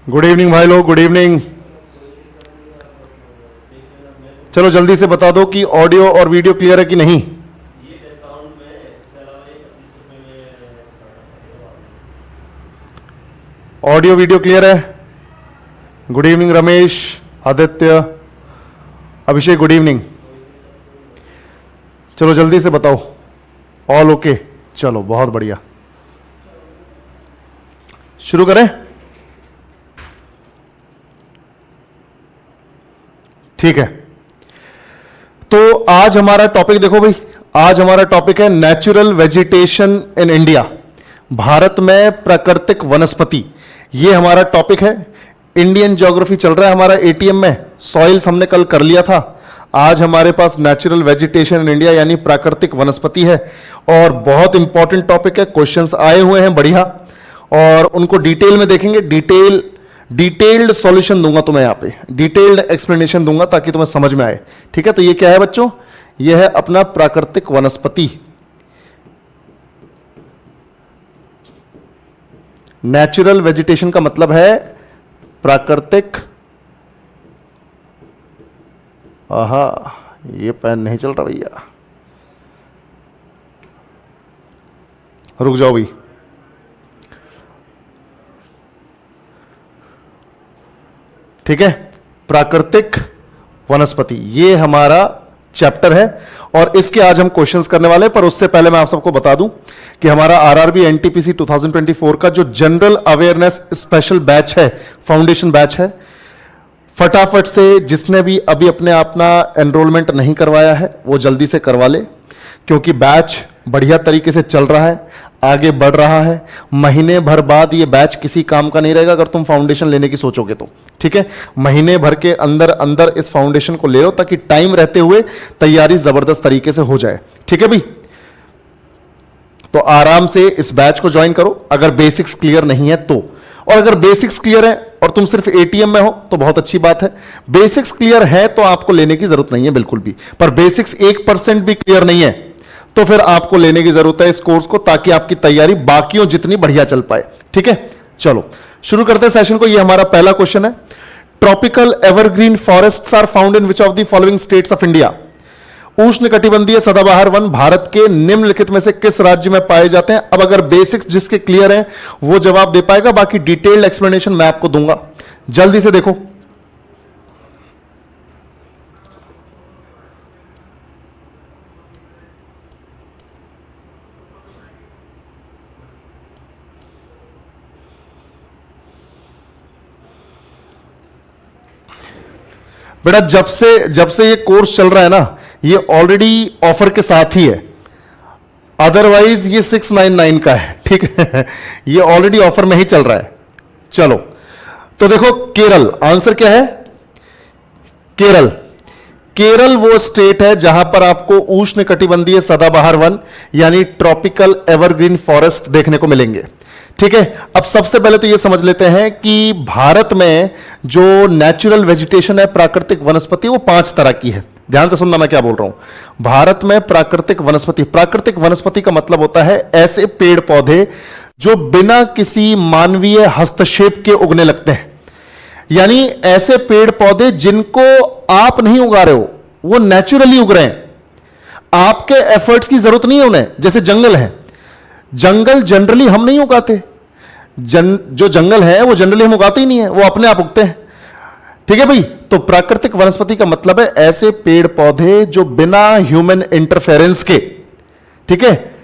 Good evening भाई लोग, good evening. चलो जल्दी से बता दो कि ऑडियो और वीडियो क्लियर है कि नहीं। ऑडियो वीडियो क्लियर है। गुड इवनिंग रमेश, आदित्य, अभिषेक, गुड इवनिंग। चलो जल्दी से बताओ, ऑल ओके। चलो बहुत बढ़िया, शुरू करें। ठीक है, तो आज हमारा टॉपिक देखो भाई, आज हमारा टॉपिक है natural vegetation in India. Bharat में प्राकृतिक वनस्पति, ये हमारा टॉपिक है। इंडियन ज्योग्राफी चल रहा है हमारा एटीएम में। सॉइल्स हमने कल कर लिया था। आज हमारे पास नेचुरल वेजिटेशन इन इंडिया यानी प्राकृतिक वनस्पति है, और बहुत इंपॉर्टेंट टॉपिक है। क्वेश्चंस आए हुए हैं बढ़िया, और उनको डिटेल में देखेंगे। डिटेल्ड सॉल्यूशन दूंगा तुम्हें, यहां पे डिटेल्ड एक्सप्लेनेशन दूंगा ताकि तुम्हें समझ में आए। ठीक है, तो ये क्या है बच्चों? ये है अपना प्राकृतिक वनस्पति। नेचुरल वेजिटेशन का मतलब है प्राकृतिक। आहा, ये पेन नहीं चल रहा भैया, रुक जाओ भाई। ठीक है, प्राकृतिक वनस्पति, ये हमारा चैप्टर है, और इसके आज हम क्वेश्चंस करने वाले हैं। पर उससे पहले मैं आप सबको बता दूं कि हमारा आरआरबी एनटीपीसी 2024 का जो जनरल अवेयरनेस स्पेशल बैच है, फाउंडेशन बैच है, फटाफट से जिसने भी अभी अपने अपना एनरोलमेंट नहीं करवाया है वो जल्दी से करवा ले, क्योंकि बैच बढ़िया तरीके से चल रहा है, आगे बढ़ रहा है। महीने भर बाद ये बैच किसी काम का नहीं रहेगा अगर तुम फाउंडेशन लेने की सोचोगे तो। ठीक है, महीने भर के अंदर अंदर इस फाउंडेशन को ले लो ताकि टाइम रहते हुए तैयारी जबरदस्त तरीके से हो जाए। ठीक है भाई, तो आराम से इस बैच को ज्वाइन करो अगर बेसिक्स क्लियर नहीं है तो। और अगर बेसिक्स क्लियर है और तुम सिर्फ एटीएम में हो तो बहुत अच्छी बात है। बेसिक्स क्लियर है तो आपको लेने की जरूरत नहीं है बिल्कुल भी, पर बेसिक्स 1% भी क्लियर नहीं है तो फिर आपको लेने की जरूरत है इस कोर्स को, ताकि आपकी तैयारी बाकियों जितनी बढ़िया चल पाए। ठीक है, चलो शुरू करते हैं सेशन को। ये हमारा पहला क्वेश्चन है। Tropical evergreen forests are found in which of the following states of India? उष्णकटिबंधीय सदाबहार वन भारत के निम्नलिखित में से किस राज्य में पाए जाते हैं? अब अगर बेसिक्स जिसके क्लियर हैं वो जवाब दे पाएगा, बाकी डिटेल्ड एक्सप्लेनेशन मैं आपको दूंगा। जल्दी से देखो। बेटा जब से ये कोर्स चल रहा है ना, ये ऑलरेडी ऑफर के साथ ही है, अदरवाइज ये 699 का है। ठीक है, ये ऑलरेडी ऑफर में ही चल रहा है। चलो तो देखो, केरल, आंसर क्या है? केरल। केरल वो स्टेट है जहां पर आपको उष्णकटिबंधीय सदाबहार वन यानी ट्रॉपिकल एवरग्रीन फॉरेस्ट देखने को मिलेंगे। ठीक है, अब सबसे पहले तो ये समझ लेते हैं कि भारत में जो नेचुरल वेजिटेशन है, प्राकृतिक वनस्पति, वो 5 तरह की है। ध्यान से सुनना मैं क्या बोल रहा हूं। भारत में प्राकृतिक वनस्पति का मतलब होता है ऐसे पेड़ पौधे जो बिना किसी मानवीय हस्तक्षेप के उगने लगते हैं, यानी ऐसे पेड़ पौधे जिनको आप नहीं उगा रहे हो, वो नेचुरली उग रहे हैं, आपके एफर्ट्स की जरूरत नहीं है उन्हें। जैसे जंगल है, जंगल जनरली हम नहीं उगाते, जो जंगल है वो जनरली हम उगाते ही नहीं है, वो अपने आप उगते हैं। ठीक है भाई, तो प्राकृतिक वनस्पति का मतलब है ऐसे पेड़ पौधे जो बिना ह्यूमन इंटरफेरेंस के, ठीक है,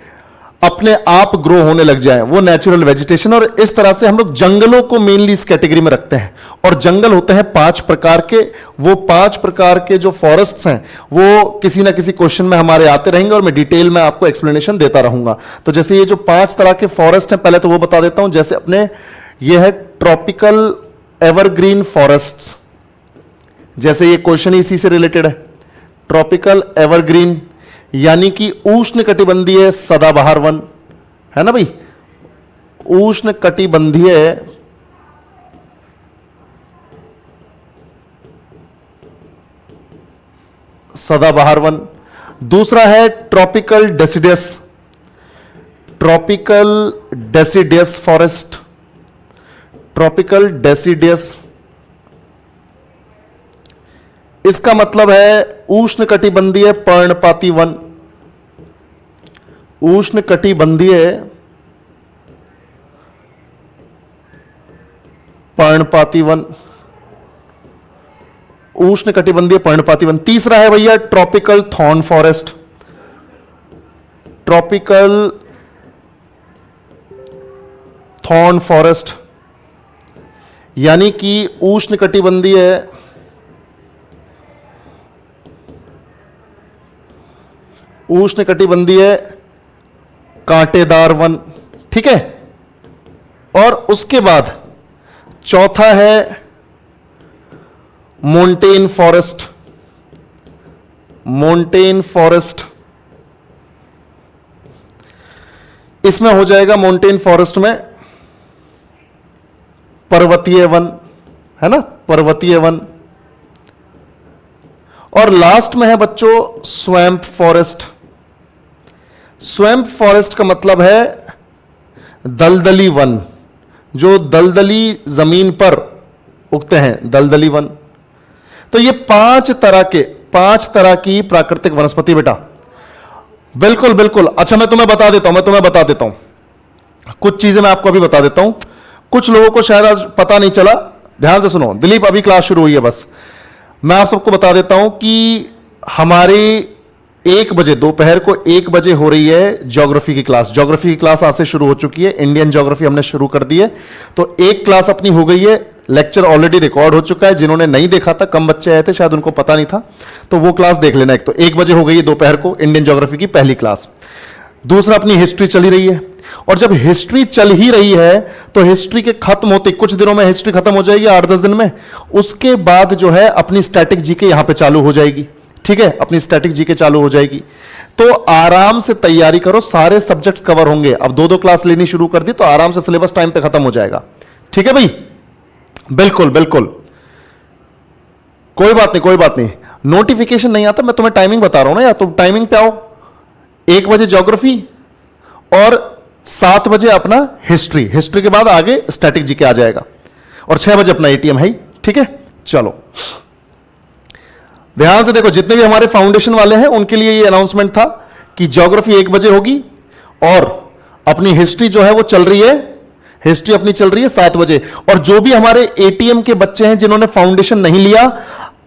अपने आप ग्रो होने लग जाए, वो नेचुरल वेजिटेशन। और इस तरह से हम लोग जंगलों को मेनली इस कैटेगरी में रखते हैं। और जंगल होते हैं 5 प्रकार के। वो 5 प्रकार के जो फॉरेस्ट्स हैं वो किसी ना किसी क्वेश्चन में हमारे आते रहेंगे, और मैं डिटेल में आपको एक्सप्लेनेशन देता रहूंगा। तो जैसे ये जो 5 तरह के फॉरेस्ट हैं, पहले तो वो बता देता हूं। जैसे अपने ये है ट्रॉपिकल एवरग्रीन फॉरेस्ट्स, जैसे ये क्वेश्चन इसी से रिलेटेड है। ट्रॉपिकल एवरग्रीन यानी कि उष्णकटिबंधीय सदाबहार वन, है ना भाई, उष्णकटिबंधीय सदाबहार वन। दूसरा है tropical deciduous forest. Tropical deciduous, इसका मतलब है उष्णकटिबंधीय पर्णपाती वन, उष्णकटिबंधीय पर्णपाती वन, उष्णकटिबंधीय पर्णपाती वन। तीसरा है भैया tropical thorn forest, tropical thorn forest, यानी कि उष्णकटिबंधीय कांटेदार वन, ठीक है। और उसके बाद चौथा है मोंटेन फॉरेस्ट, मोंटेन फॉरेस्ट, इसमें हो जाएगा मोंटेन फॉरेस्ट में पर्वतीय वन, है ना, पर्वतीय वन। और लास्ट में है बच्चों स्वैम्प फॉरेस्ट। स्वैम्प फॉरेस्ट का मतलब है दलदली वन, जो दलदली जमीन पर उगते हैं, दलदली वन। तो ये पांच तरह की प्राकृतिक वनस्पति बेटा, बिल्कुल बिल्कुल। अच्छा मैं तुम्हें बता देता हूं कुछ चीजें मैं आपको अभी बता देता हूं, कुछ लोगों को शायद आज पता नहीं चला। ध्यान से सुनो दिलीप, अभी क्लास शुरू हुई है, बस मैं आप सबको बता देता हूं कि हमारी 1 बजे, दोपहर को 1 बजे हो रही है ज्योग्राफी की क्लास। ज्योग्राफी की क्लास आज से शुरू हो चुकी है, इंडियन ज्योग्राफी हमने शुरू कर दी है। तो एक क्लास अपनी हो गई है, लेक्चर ऑलरेडी रिकॉर्ड हो चुका है। जिन्होंने नहीं देखा था, कम बच्चे आए थे शायद, उनको पता नहीं था, तो वो क्लास देख लेना। एक तो 1 बजे हो गई है दोपहर को इंडियन ज्योग्राफी की पहली क्लास। दूसरा अपनी हिस्ट्री चली रही है, और जब हिस्ट्री चल ही रही है तो हिस्ट्री के खत्म होते कुछ दिनों में हिस्ट्री खत्म हो जाएगी, 8-10 दिन में। उसके बाद जो है अपनी स्टैटिक जीके यहां पे चालू हो जाएगी, ठीक है, अपनी स्टैटिक जीके चालू हो जाएगी। तो आराम से तैयारी करो, सारे सब्जेक्ट्स कवर होंगे। अब 2-2 क्लास लेनी शुरू कर दी तो आराम से सिलेबस टाइम पे खत्म हो जाएगा, ठीक है भाई, बिल्कुल बिल्कुल, कोई बात नहीं। नोटिफिकेशन नहीं आता, मैं तुम्हें टाइमिंग बता रहा हूं ना यार, तुम टाइमिंग पे आओ। 1 बजे ज्योग्राफी और 7 बजे अपना हिस्ट्री, हिस्ट्री के बाद आगे स्टैटिक जीके आ जाएगा, और 6 बजे अपना एटीएम है, ठीक है। चलो ध्यान से देखो, जितने भी हमारे फाउंडेशन वाले हैं उनके लिए ये अनाउंसमेंट था कि ज्योग्राफी 1 बजे होगी, और अपनी हिस्ट्री जो है वो चल रही है, हिस्ट्री अपनी चल रही है 7 बजे। और जो भी हमारे एटीएम के बच्चे हैं जिन्होंने फाउंडेशन नहीं लिया,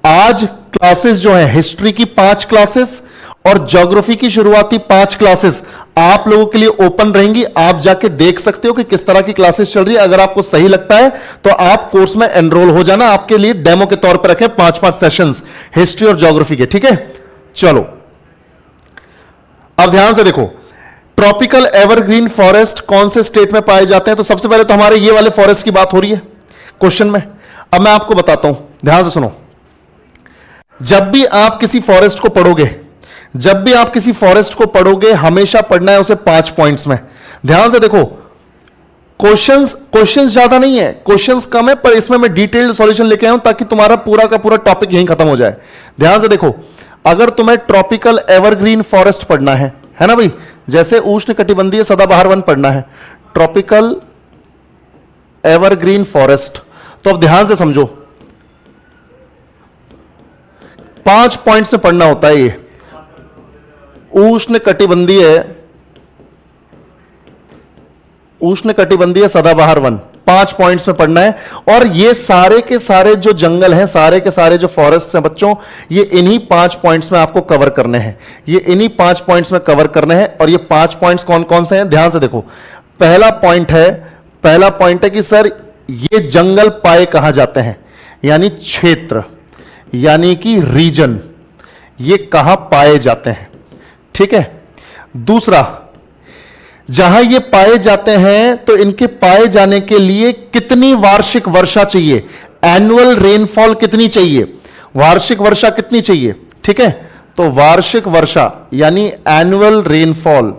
आज क्लासेस जो है हिस्ट्री की 5 क्लासेस और ज्योग्राफी की शुरुआती 5 क्लासेस आप लोगों के लिए ओपन रहेंगी। आप जाके देख सकते हो कि किस तरह की क्लासेस चल रही है। अगर आपको सही लगता है तो आप कोर्स में एनरोल हो जाना, आपके लिए डेमो के तौर पर रखे 5-5 सेशंस हिस्ट्री और ज्योग्राफी के, ठीक है। चलो अब ध्यान से देखो, ट्रॉपिकल एवरग्रीन फॉरेस्ट कौन से स्टेट में पाए जाते हैं? तो सबसे पहले तो हमारे ये वाले फॉरेस्ट की बात हो रही है क्वेश्चन में। अब मैं आपको बताता हूं, ध्यान से सुनो। जब भी आप किसी फॉरेस्ट को पढ़ोगे, हमेशा पढ़ना है उसे 5 पॉइंट्स में। ध्यान से देखो, क्वेश्चंस ज्यादा नहीं है, क्वेश्चंस कम है, पर इसमें मैं डिटेल्ड सॉल्यूशन लेके आया हूं ताकि तुम्हारा पूरा का पूरा टॉपिक यहीं खत्म हो जाए। ध्यान से देखो, अगर तुम्हें ट्रॉपिकल एवरग्रीन फॉरेस्ट पढ़ना है ना भाई, जैसे उष्णकटिबंधीय सदाबहार वन पढ़ना है, ट्रॉपिकल एवरग्रीन फॉरेस्ट, तो अब ध्यान से समझो, 5 पॉइंट्स में पढ़ना होता है। ये उष्णकटिबंधीय सदाबहार वन 5 पॉइंट्स में पढ़ना है। और ये सारे के सारे जो जंगल हैं, सारे के सारे जो फॉरेस्ट हैं बच्चों, ये इन्हीं 5 पॉइंट्स में आपको कवर करने हैं, ये इन्हीं 5 पॉइंट्स में कवर करने हैं। और ये 5 पॉइंट्स कौन कौन से हैं? ध्यान से देखो, पहला पॉइंट है कि सर ये जंगल पाए कहां जाते हैं, यानी क्षेत्र, यानी कि रीजन, ये कहां पाए जाते हैं, ठीक है। दूसरा, जहां ये पाए जाते हैं तो इनके पाए जाने के लिए कितनी वार्षिक वर्षा चाहिए, एनुअल रेनफॉल कितनी चाहिए, वार्षिक वर्षा कितनी चाहिए, ठीक है। तो वार्षिक वर्षा यानी एनुअल रेनफॉल,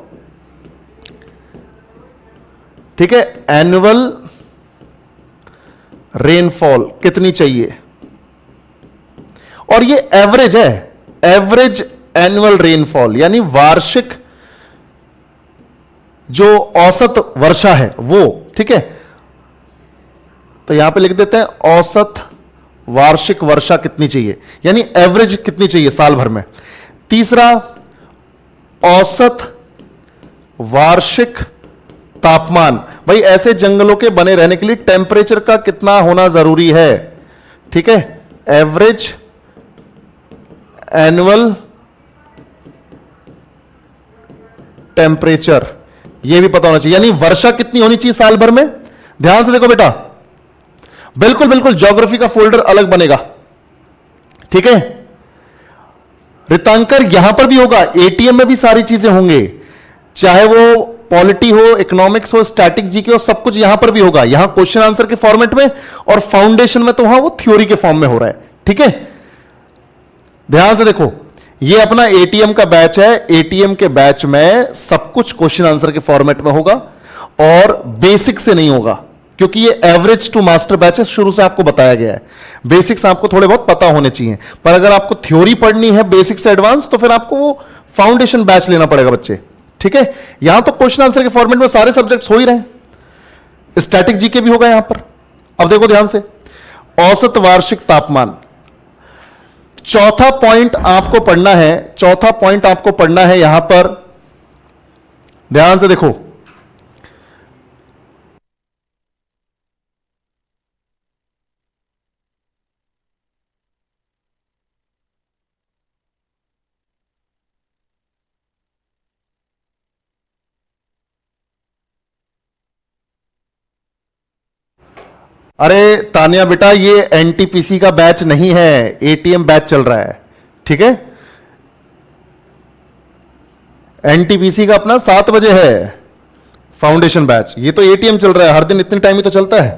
ठीक है, एनुअल रेनफॉल कितनी चाहिए। और ये एवरेज है, एवरेज एनुअल रेनफॉल यानी वार्षिक जो औसत वर्षा है वो, ठीक है। तो यहां पे लिख देते हैं औसत वार्षिक वर्षा कितनी चाहिए, यानी एवरेज कितनी चाहिए साल भर में। तीसरा, औसत वार्षिक तापमान, भाई ऐसे जंगलों के बने रहने के लिए टेम्परेचर का कितना होना जरूरी है, ठीक है, एवरेज एनुअल टेम्परेचर, यह भी पता होना चाहिए, यानी वर्षा कितनी होनी चाहिए साल भर में। ध्यान से देखो बेटा, बिल्कुल बिल्कुल ज्योग्राफी का फोल्डर अलग बनेगा, ठीक है। रितांकर यहां पर भी होगा, एटीएम में भी सारी चीजें होंगे, चाहे वो पॉलिटी हो, इकोनॉमिक्स हो, स्टैटिक जीके हो, सब कुछ यहां पर भी होगा। यहां क्वेश्चन आंसर के फॉर्मेट में और फाउंडेशन में तो वहां वो थ्योरी के फॉर्म में हो रहा है, ठीक है। ध्यान से देखो, ये अपना एटीएम का बैच है, एटीएम के बैच में सब कुछ क्वेश्चन आंसर के फॉर्मेट में होगा और बेसिक से नहीं होगा, क्योंकि ये एवरेज टू मास्टर बैच है, शुरू से आपको बताया गया है। बेसिक्स आपको थोड़े बहुत पता होने चाहिए, पर अगर आपको थ्योरी पढ़नी है बेसिक से एडवांस, तो फिर आपको वो फाउंडेशन बैच लेना पड़ेगा बच्चे, ठीक है। यहां तो क्वेश्चन आंसर के फॉर्मेट में सारे सब्जेक्ट्स हो ही रहे, स्टैटिक जीके भी होगा यहां पर। अब देखो ध्यान से, औसत वार्षिक तापमान, चौथा पॉइंट आपको पढ़ना है, चौथा पॉइंट आपको पढ़ना है यहां पर। ध्यान से देखो, अरे तानिया बेटा, ये एनटीपीसी का बैच नहीं है, एटीएम बैच चल रहा है, ठीक है। एनटीपीसी का अपना 7 बजे है फाउंडेशन बैच, ये तो एटीएम चल रहा है, हर दिन इतने टाइम ही तो चलता है।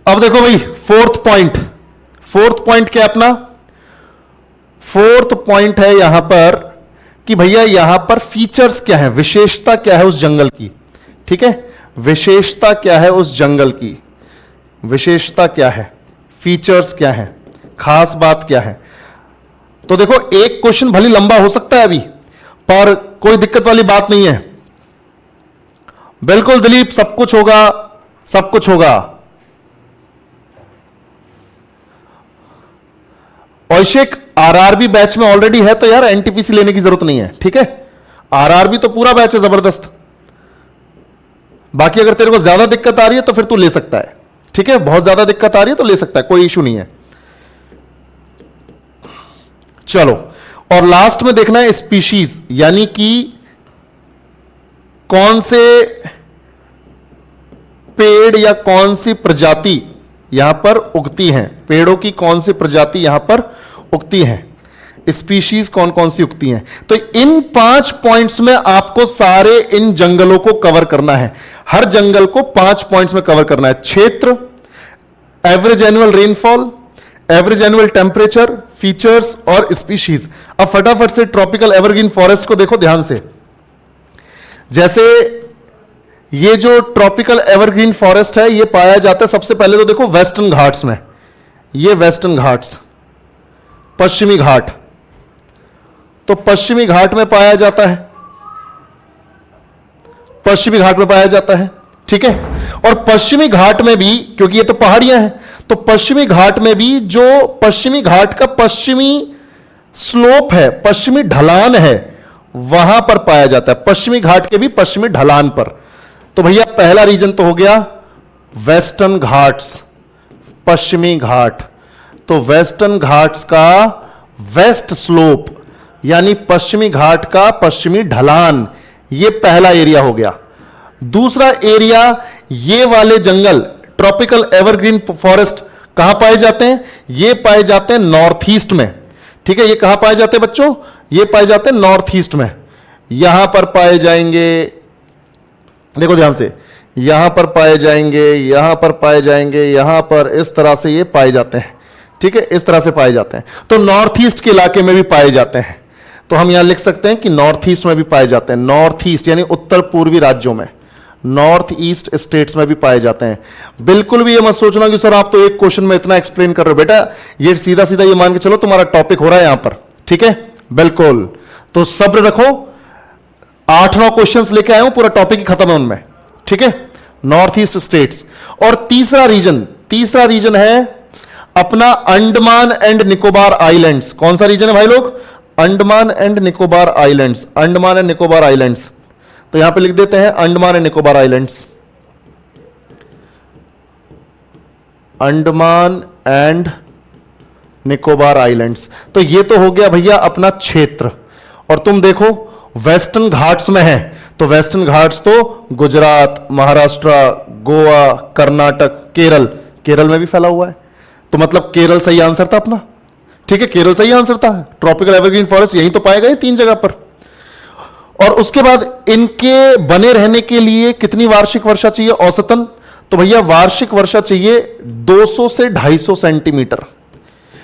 अब देखो भाई, फोर्थ पॉइंट क्या अपना, फोर्थ पॉइंट है यहां पर कि भैया यहां पर फीचर्स क्या है, विशेषता क्या है उस जंगल की, ठीक है। विशेषता क्या है उस जंगल की, विशेषता क्या है, फीचर्स क्या है, खास बात क्या है। तो देखो, एक क्वेश्चन भले लंबा हो सकता है अभी, पर कोई दिक्कत वाली बात नहीं है। बिल्कुल दिलीप, सब कुछ होगा, सब कुछ होगा। अभिषेक, आरआरबी बैच में ऑलरेडी है तो यार एनटीपीसी लेने की जरूरत नहीं है, ठीक है। आरआरबी तो पूरा बैच है जबरदस्त। बाकी अगर तेरे को ज्यादा दिक्कत आ रही है तो फिर तू ले सकता है, ठीक है। बहुत ज्यादा दिक्कत आ रही है तो ले सकता है, कोई इशू नहीं है। चलो, और लास्ट में देखना है स्पीशीज, यानी कि कौन से पेड़ या कौन सी प्रजाति यहां पर उगती हैं, पेड़ों की कौन सी प्रजाति यहां पर उगती हैं, स्पीशीज कौन कौन सी उगती हैं। तो इन 5 पॉइंट्स में आपको सारे इन जंगलों को कवर करना है, हर जंगल को 5 पॉइंट्स में कवर करना है। क्षेत्र, average annual rainfall, average annual temperature, features और स्पीशीज। अब फटाफट से ट्रॉपिकल एवरग्रीन फॉरेस्ट को देखो ध्यान से। जैसे ये जो ट्रॉपिकल एवरग्रीन फॉरेस्ट है, ये पाया जाता है सबसे पहले तो देखो वेस्टर्न घाट्स में, ये वेस्टर्न घाट्स, पश्चिमी घाट, तो पश्चिमी घाट में पाया जाता है, पश्चिमी घाट में पाया जाता है, ठीक है। और पश्चिमी घाट में भी, क्योंकि ये तो पहाड़ियां हैं, तो पश्चिमी घाट में भी जो पश्चिमी घाट का पश्चिमी स्लोप है, पश्चिमी ढलान है, वहां पर पाया जाता है, पश्चिमी घाट के भी पश्चिमी ढलान पर। तो भैया पहला रीजन तो हो गया वेस्टर्न घाट्स, पश्चिमी घाट। तो वेस्टर्न घाट्स का वेस्ट स्लोप, यानी पश्चिमी घाट का पश्चिमी ढलान, ये पहला एरिया हो गया। दूसरा एरिया, ये वाले जंगल ट्रॉपिकल एवरग्रीन फॉरेस्ट कहां पाए जाते हैं, ये पाए जाते हैं नॉर्थ ईस्ट में, ठीक है। ये कहां पाए जाते हैं बच्चों, ये पाए जाते हैं नॉर्थ ईस्ट में। यहां पर पाए जाएंगे, देखो ध्यान से, यहां पर पाए जाएंगे, यहां पर पाए जाएंगे, यहां पर, इस तरह से ये पाए जाते हैं, ठीक है, इस तरह से पाए जाते हैं। तो नॉर्थ ईस्ट के इलाके में भी पाए जाते हैं, तो हम यहां लिख सकते हैं कि नॉर्थ ईस्ट में भी पाए जाते हैं, नॉर्थ ईस्ट यानी उत्तर पूर्वी राज्यों में, नॉर्थ ईस्ट स्टेट्स में भी पाए जाते हैं। बिल्कुल भी ये मत सोचना कि सर आप तो एक क्वेश्चन में इतना एक्सप्लेन कर रहे हो, बेटा ये सीधा सीधा ये मान के चलो तुम्हारा टॉपिक हो रहा है यहां पर, ठीक है। बिल्कुल। तो सब्र रखो, 8-9 क्वेश्चंस लेके आया हूं, पूरा टॉपिक ही खत्म है उनमें, ठीक है। North east states. और तीसरा रीजन है अपना अंडमान एंड निकोबार आइलैंड्स। कौन सा रीजन है भाई लोग? Andaman and Nicobar islands. Andaman and Nicobar islands, तो यहां पे लिख देते हैं Andaman and Nicobar islands. Andaman and Nicobar islands, तो ये तो हो गया भैया अपना क्षेत्र। और तुम देखो वेस्टर्न घाट्स में है, तो वेस्टर्न घाट्स तो गुजरात, महाराष्ट्र, गोवा, कर्नाटक, केरल में भी फैला हुआ है। तो मतलब केरल सही आंसर था अपना, ठीक है, केरल सही आंसर था। ट्रॉपिकल एवरग्रीन फॉरेस्ट यहीं तो पाए गए 3 जगह पर। और उसके बाद इनके बने रहने के लिए कितनी वार्षिक वर्षा चाहिए औसतन? तो भैया वार्षिक वर्षा चाहिए 200 से 250 सेंटीमीटर।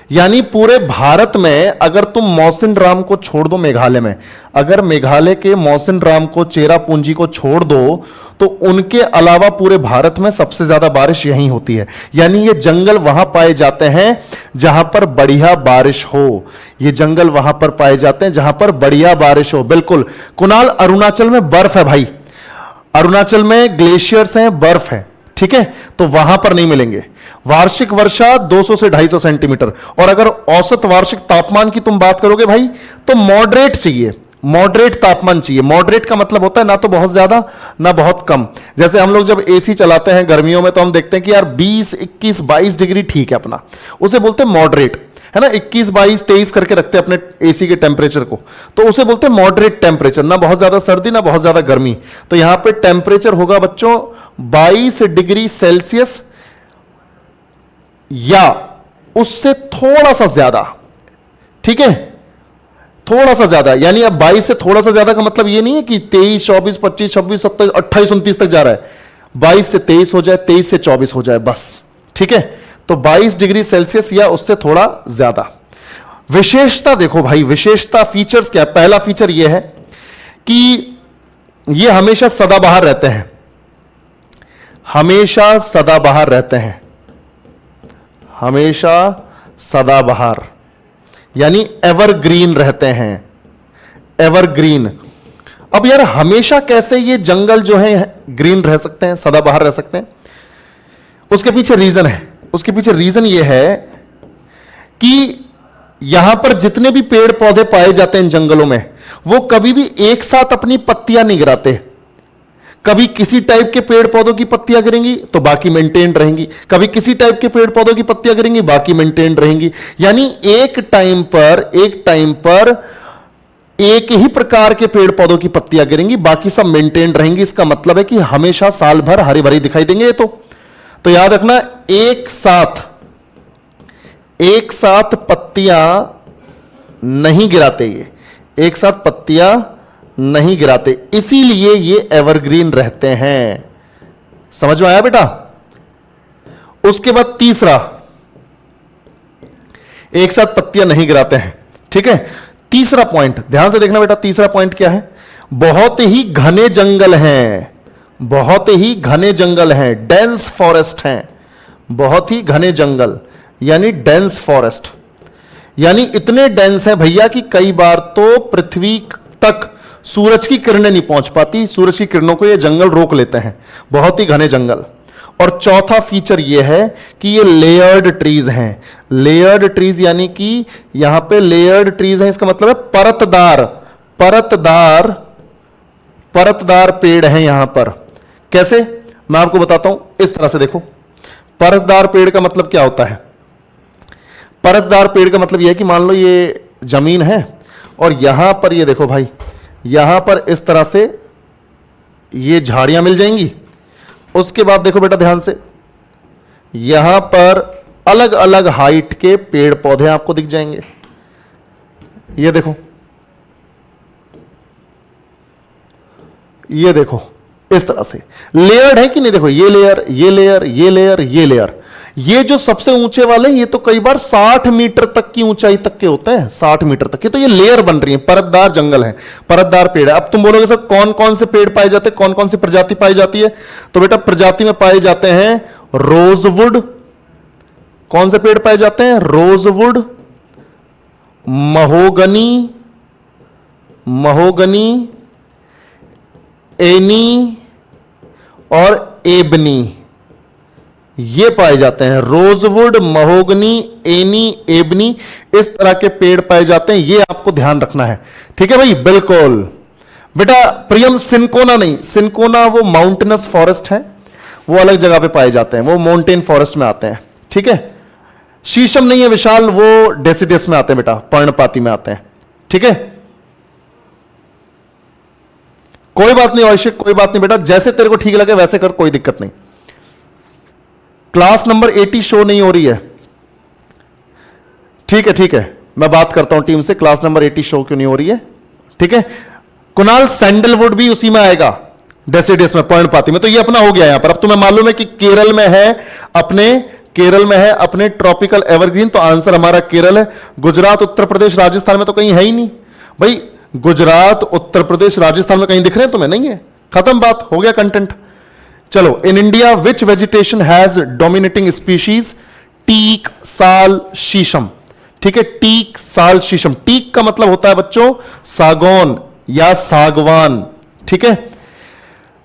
यानी पूरे भारत में अगर तुम मौसिन राम को छोड़ दो, मेघालय में अगर मेघालय के मौसिन राम को, चेरापूंजी को छोड़ दो, तो उनके अलावा पूरे भारत में सबसे ज्यादा बारिश यहीं होती है। यानी ये जंगल वहां पाए जाते हैं जहां पर बढ़िया बारिश हो। ये जंगल वहां पर पाए जाते हैं जहां पर बढ़िया बारिश हो। बिल्कुल कुणाल, अरुणाचल में बर्फ है भाई, अरुणाचल में ग्लेशियर्स हैं, बर्फ है, ठीक है, तो वहां पर नहीं मिलेंगे। वार्षिक वर्षा 200 से 250 सेंटीमीटर। और अगर औसत वार्षिक तापमान की तुम बात करोगे भाई, तो मॉडरेट चाहिए, मॉडरेट तापमान चाहिए। मॉडरेट का मतलब होता है ना तो बहुत ज्यादा ना बहुत कम। जैसे हम लोग जब एसी चलाते हैं गर्मियों में, तो हम देखते हैं कि यार 20, 21, 22 डिग्री ठीक है अपना, उसे बोलते हैं मॉडरेट, है ना। 21, 22, 23 करके रखते हैं अपने एसी के टेम्परेचर को, तो उसे बोलते हैं मॉडरेट टेम्परेचर। ना बहुत ज्यादा सर्दी ना बहुत ज्यादा गर्मी। तो यहां पे टेम्परेचर होगा बच्चों 22 डिग्री सेल्सियस या उससे थोड़ा सा ज्यादा, ठीक है, थोड़ा सा ज्यादा। यानी अब 22 से थोड़ा सा ज्यादा का मतलब ये नहीं है कि 23, 24, 25, 26, 27, 28, 29 तक जा रहा है। 22 से 23 हो जाए, 23 से 24 हो जाए बस, ठीक है। तो 22 डिग्री सेल्सियस या उससे थोड़ा ज्यादा। विशेषता देखो भाई, विशेषता फीचर्स क्या है? पहला फीचर यह है कि यह हमेशा सदाबहार रहते हैं, हमेशा सदाबहार रहते हैं, हमेशा सदाबहार यानी एवरग्रीन रहते हैं, एवरग्रीन। अब यार हमेशा कैसे ये जंगल जो है ग्रीन रह सकते हैं, सदाबहार रह सकते हैं? उसके पीछे रीजन है, उसके पीछे रीजन ये है कि यहां पर जितने भी पेड़ पौधे पाए जाते हैं इन जंगलों में, वो कभी भी एक साथ अपनी पत्तियां नहीं गिराते। कभी किसी टाइप के पेड़ पौधों की पत्तियां गिरेंगी तो बाकी मेंटेन रहेंगी, कभी किसी टाइप के पेड़ पौधों की पत्तियां गिरेंगी बाकी मेंटेन रहेंगी। यानी एक टाइम पर एक ही प्रकार के पेड़ पौधों की पत्तियां गिरेंगी, बाकी सब मेंटेन रहेंगी। इसका मतलब है कि हमेशा साल भर हरी भरी दिखाई देंगे ये तो याद रखना, एक साथ पत्तियां नहीं गिराते, ये एक साथ पत्तियां नहीं गिराते, इसीलिए ये एवरग्रीन रहते हैं। समझ में आया बेटा? उसके बाद तीसरा, एक साथ पत्तियां नहीं गिराते हैं, ठीक है। तीसरा पॉइंट ध्यान से देखना बेटा, तीसरा पॉइंट क्या है? बहुत ही घने जंगल हैं, बहुत ही घने जंगल हैं, डेंस फॉरेस्ट हैं, बहुत ही घने जंगल यानी डेंस फॉरेस्ट। यानी इतने डेंस हैं भैया कि कई बार तो पृथ्वी तक सूरज की किरणें नहीं पहुंच पाती, सूरज की किरणों को ये जंगल रोक लेते हैं, बहुत ही घने जंगल। और चौथा फीचर ये है कि ये लेयर्ड ट्रीज हैं। लेयर्ड ट्रीज यानी कि यहां पे लेयर्ड ट्रीज हैं, इसका मतलब है परतदार पेड़ हैं यहां पर। कैसे? मैं आपको बताता हूं, इस तरह से देखो। परतदार पेड़ का मतलब क्या होता है? परतदार पेड़ का मतलब यह है कि मान लो ये जमीन है और यहां पर ये देखो भाई, यहां पर इस तरह से ये झाड़ियां मिल जाएंगी। उसके बाद देखो बेटा ध्यान से, यहां पर अलग अलग हाइट के पेड़ पौधे आपको दिख जाएंगे। ये देखो, ये देखो इस तरह से लेयर्ड है कि नहीं? देखो ये लेयर, ये लेयर, ये लेयर, ये लेयर। ये जो सबसे ऊंचे वाले ये तो कई बार 60 मीटर तक की ऊंचाई तक के होते हैं, 60 मीटर तक के। तो ये लेयर बन रही है, परतदार जंगल है, परतदार पेड़ है। अब तुम बोलोगे सर कौन कौन से पेड़ पाए जाते हैं, कौन कौन सी प्रजाति पाई जाती है? तो बेटा प्रजाति में पाए जाते हैं रोजवुड। कौन से पेड़ पाए जाते हैं? रोजवुड, महोगनी, महोगनी, एनी और एबनी, ये पाए जाते हैं। रोजवुड, महोगनी, एनी, एबनी, इस तरह के पेड़ पाए जाते हैं। ये आपको ध्यान रखना है, ठीक है भाई। बिल्कुल बेटा। प्रियम, सिनकोना नहीं, सिनकोना वो माउंटेनस फॉरेस्ट है, वो अलग जगह पे पाए जाते हैं, वो माउंटेन फॉरेस्ट में आते हैं, ठीक है। शीशम नहीं है विशाल, वो डेसिडियस में आते हैं बेटा, पर्णपाती में आते हैं, ठीक है। कोई बात नहीं आवश्यक, कोई बात नहीं बेटा, जैसे तेरे को ठीक लगे वैसे कर, कोई दिक्कत नहीं। क्लास नंबर 80 शो नहीं हो रही है, ठीक है ठीक है, मैं बात करता हूं टीम से, क्लास नंबर 80 शो क्यों नहीं हो रही है, ठीक है। कुणाल, सैंडलवुड भी उसी में आएगा, डेसिडियस में, पर्णपाती में। तो ये अपना हो गया यहां पर। अब तुम्हें मालूम है कि केरल में है अपने ट्रॉपिकल एवरग्रीन, तो आंसर हमारा केरल है। गुजरात, उत्तर प्रदेश, राजस्थान में तो कहीं है ही नहीं भाई। गुजरात, उत्तर प्रदेश, राजस्थान में कहीं दिख रहे हैं तुम्हें? नहीं है, खत्म बात, हो गया कंटेंट। चलो, in India which vegetation has dominating species? Teak, sal, sheesham, ठीक है। टीक, साल, शीशम। टीक का मतलब होता है बच्चों सागौन या सागवान, ठीक है।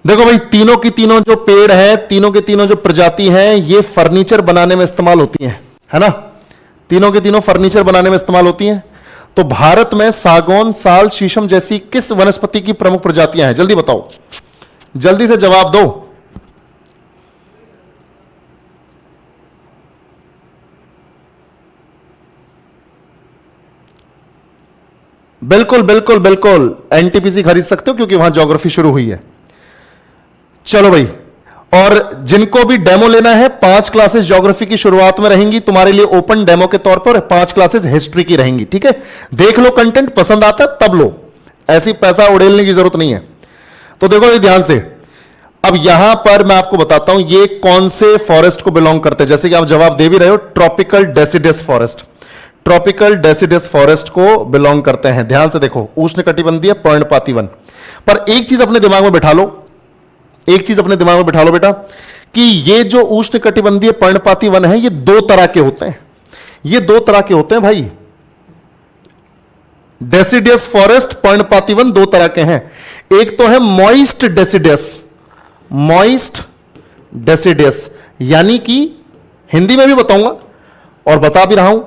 देखो भाई, तीनों की तीनों जो पेड़ है, तीनों के तीनों जो प्रजाति हैं, ये फर्नीचर बनाने में इस्तेमाल होती हैं, है ना। तीनों के तीनों फर्नीचर बनाने में इस्तेमाल होती हैं। तो भारत में सागौन, साल, शीशम जैसी किस वनस्पति की प्रमुख प्रजातियां हैं? जल्दी बताओ, जल्दी से जवाब दो। बिल्कुल बिल्कुल बिल्कुल, एनटीपीसी खरीद सकते हो क्योंकि वहां ज्योग्राफी शुरू हुई है। चलो भाई, और जिनको भी डेमो लेना है, 5 क्लासेस ज्योग्राफी की शुरुआत में रहेंगी तुम्हारे लिए ओपन डेमो के तौर पर, 5 क्लासेस हिस्ट्री की रहेंगी, ठीक है। देख लो, कंटेंट पसंद आता है तब लो, ऐसी पैसा उड़ेलने की जरूरत नहीं है। तो देखो ये ध्यान से, अब यहां पर मैं आपको बताता हूं ये कौन से फॉरेस्ट को बिलोंग करते हैं। जैसे कि आप जवाब दे भी रहे हो, tropical deciduous forest, tropical deciduous forest को बिलोंग करते हैं। ध्यान से देखो, उष्णकटिबंधीय पर्णपाती वन। पर एक चीज अपने दिमाग में बैठा लो, एक चीज अपने दिमाग में बैठा लो बेटा, कि ये जो उष्णकटिबंधीय पर्णपाती वन है, ये 2 तरह के होते हैं। ये 2 तरह के होते हैं भाई। डेसिडियस फॉरेस्ट, पर्णपाती वन 2 तरह के हैं। एक तो है मॉइस्ट डेसिडियस, मॉइस्ट डेसिडियस, यानी कि हिंदी में भी बताऊंगा और बता भी रहा हूं,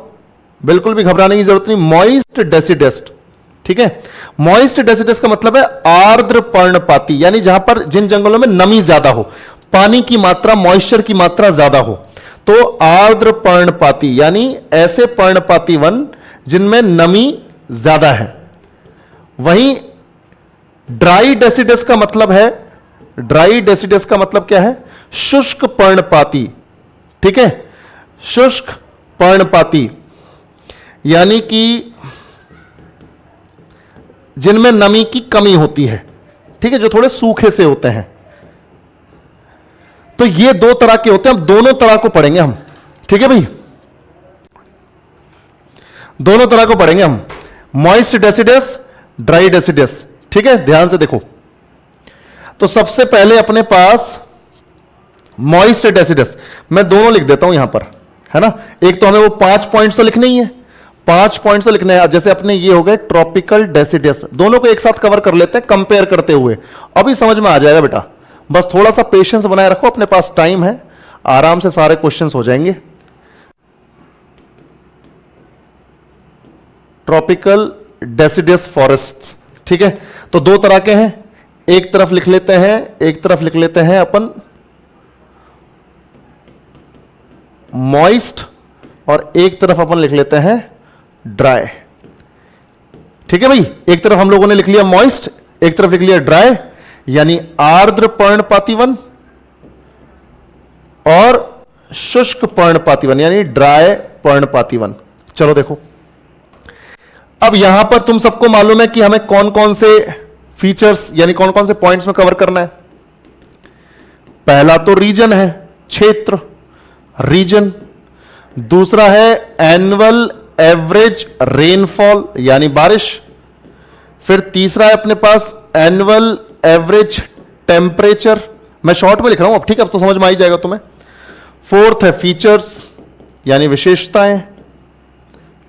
बिल्कुल भी घबराने की जरूरत नहीं। मॉइस्ट डेसिडस, ठीक है। मॉइस्ट डेसिडस का मतलब है आर्द्र पर्णपाती, यानी जहां पर, जिन जंगलों में नमी ज्यादा हो, पानी की मात्रा, मॉइस्चर की मात्रा ज्यादा हो, तो आर्द्र पर्णपाती, यानी ऐसे पर्णपाती वन जिनमें नमी ज्यादा है। वहीं ड्राई डेसिडस का मतलब है, ड्राई डेसिडस का मतलब क्या है? शुष्क पर्णपाती, ठीक है। शुष्क पर्णपाती यानी कि जिनमें नमी की कमी होती है, ठीक है, जो थोड़े सूखे से होते हैं। तो ये 2 तरह के होते हैं। अब दोनों तरह को पढ़ेंगे हम, ठीक है भाई, दोनों तरह को पढ़ेंगे हम, मॉइस्ट डेसिडस, ड्राई डेसिडस, ठीक है। ध्यान से देखो, तो सबसे पहले अपने पास मॉइस्ट डेसिडस, मैं दोनों लिख देता हूं यहां पर, है ना। एक तो हमें वो 5 पॉइंट्स तो लिखने ही है, 5 पॉइंट्स तो लिखने हैं। जैसे अपने ये हो गए ट्रॉपिकल डेसिडस, दोनों को एक साथ कवर कर लेते हैं कंपेयर करते हुए, अभी समझ में आ जाएगा बेटा। बस थोड़ा सा पेशेंस बनाए रखो, अपने पास टाइम है, आराम से सारे क्वेश्चंस हो जाएंगे। ट्रॉपिकल डेसिडस फॉरेस्ट, ठीक है। तो 2 तरह के हैं, एक तरफ लिख लेते हैं, एक तरफ लिख लेते हैं अपन मॉइस्ट, और एक तरफ अपन लिख लेते हैं ड्राई, ठीक है भाई। एक तरफ हम लोगों ने लिख लिया मॉइस्ट, एक तरफ लिख लिया ड्राई, यानी आर्द्र पर्णपाती वन और शुष्क पर्णपाती वन, यानी ड्राई पर्णपाती वन। चलो देखो, अब यहां पर तुम सबको मालूम है कि हमें कौन कौन से फीचर्स, यानी कौन कौन से पॉइंट्स में कवर करना है। पहला तो रीजन है, क्षेत्र, रीजन। दूसरा है एनुअल एवरेज रेनफॉल, यानी बारिश। फिर तीसरा है अपने पास एनुअल एवरेज टेम्परेचर, मैं शॉर्ट में लिख रहा हूं अब, ठीक है, अब तो समझ में आ ही जाएगा तुम्हें। फोर्थ है फीचर्स, यानी विशेषताएं,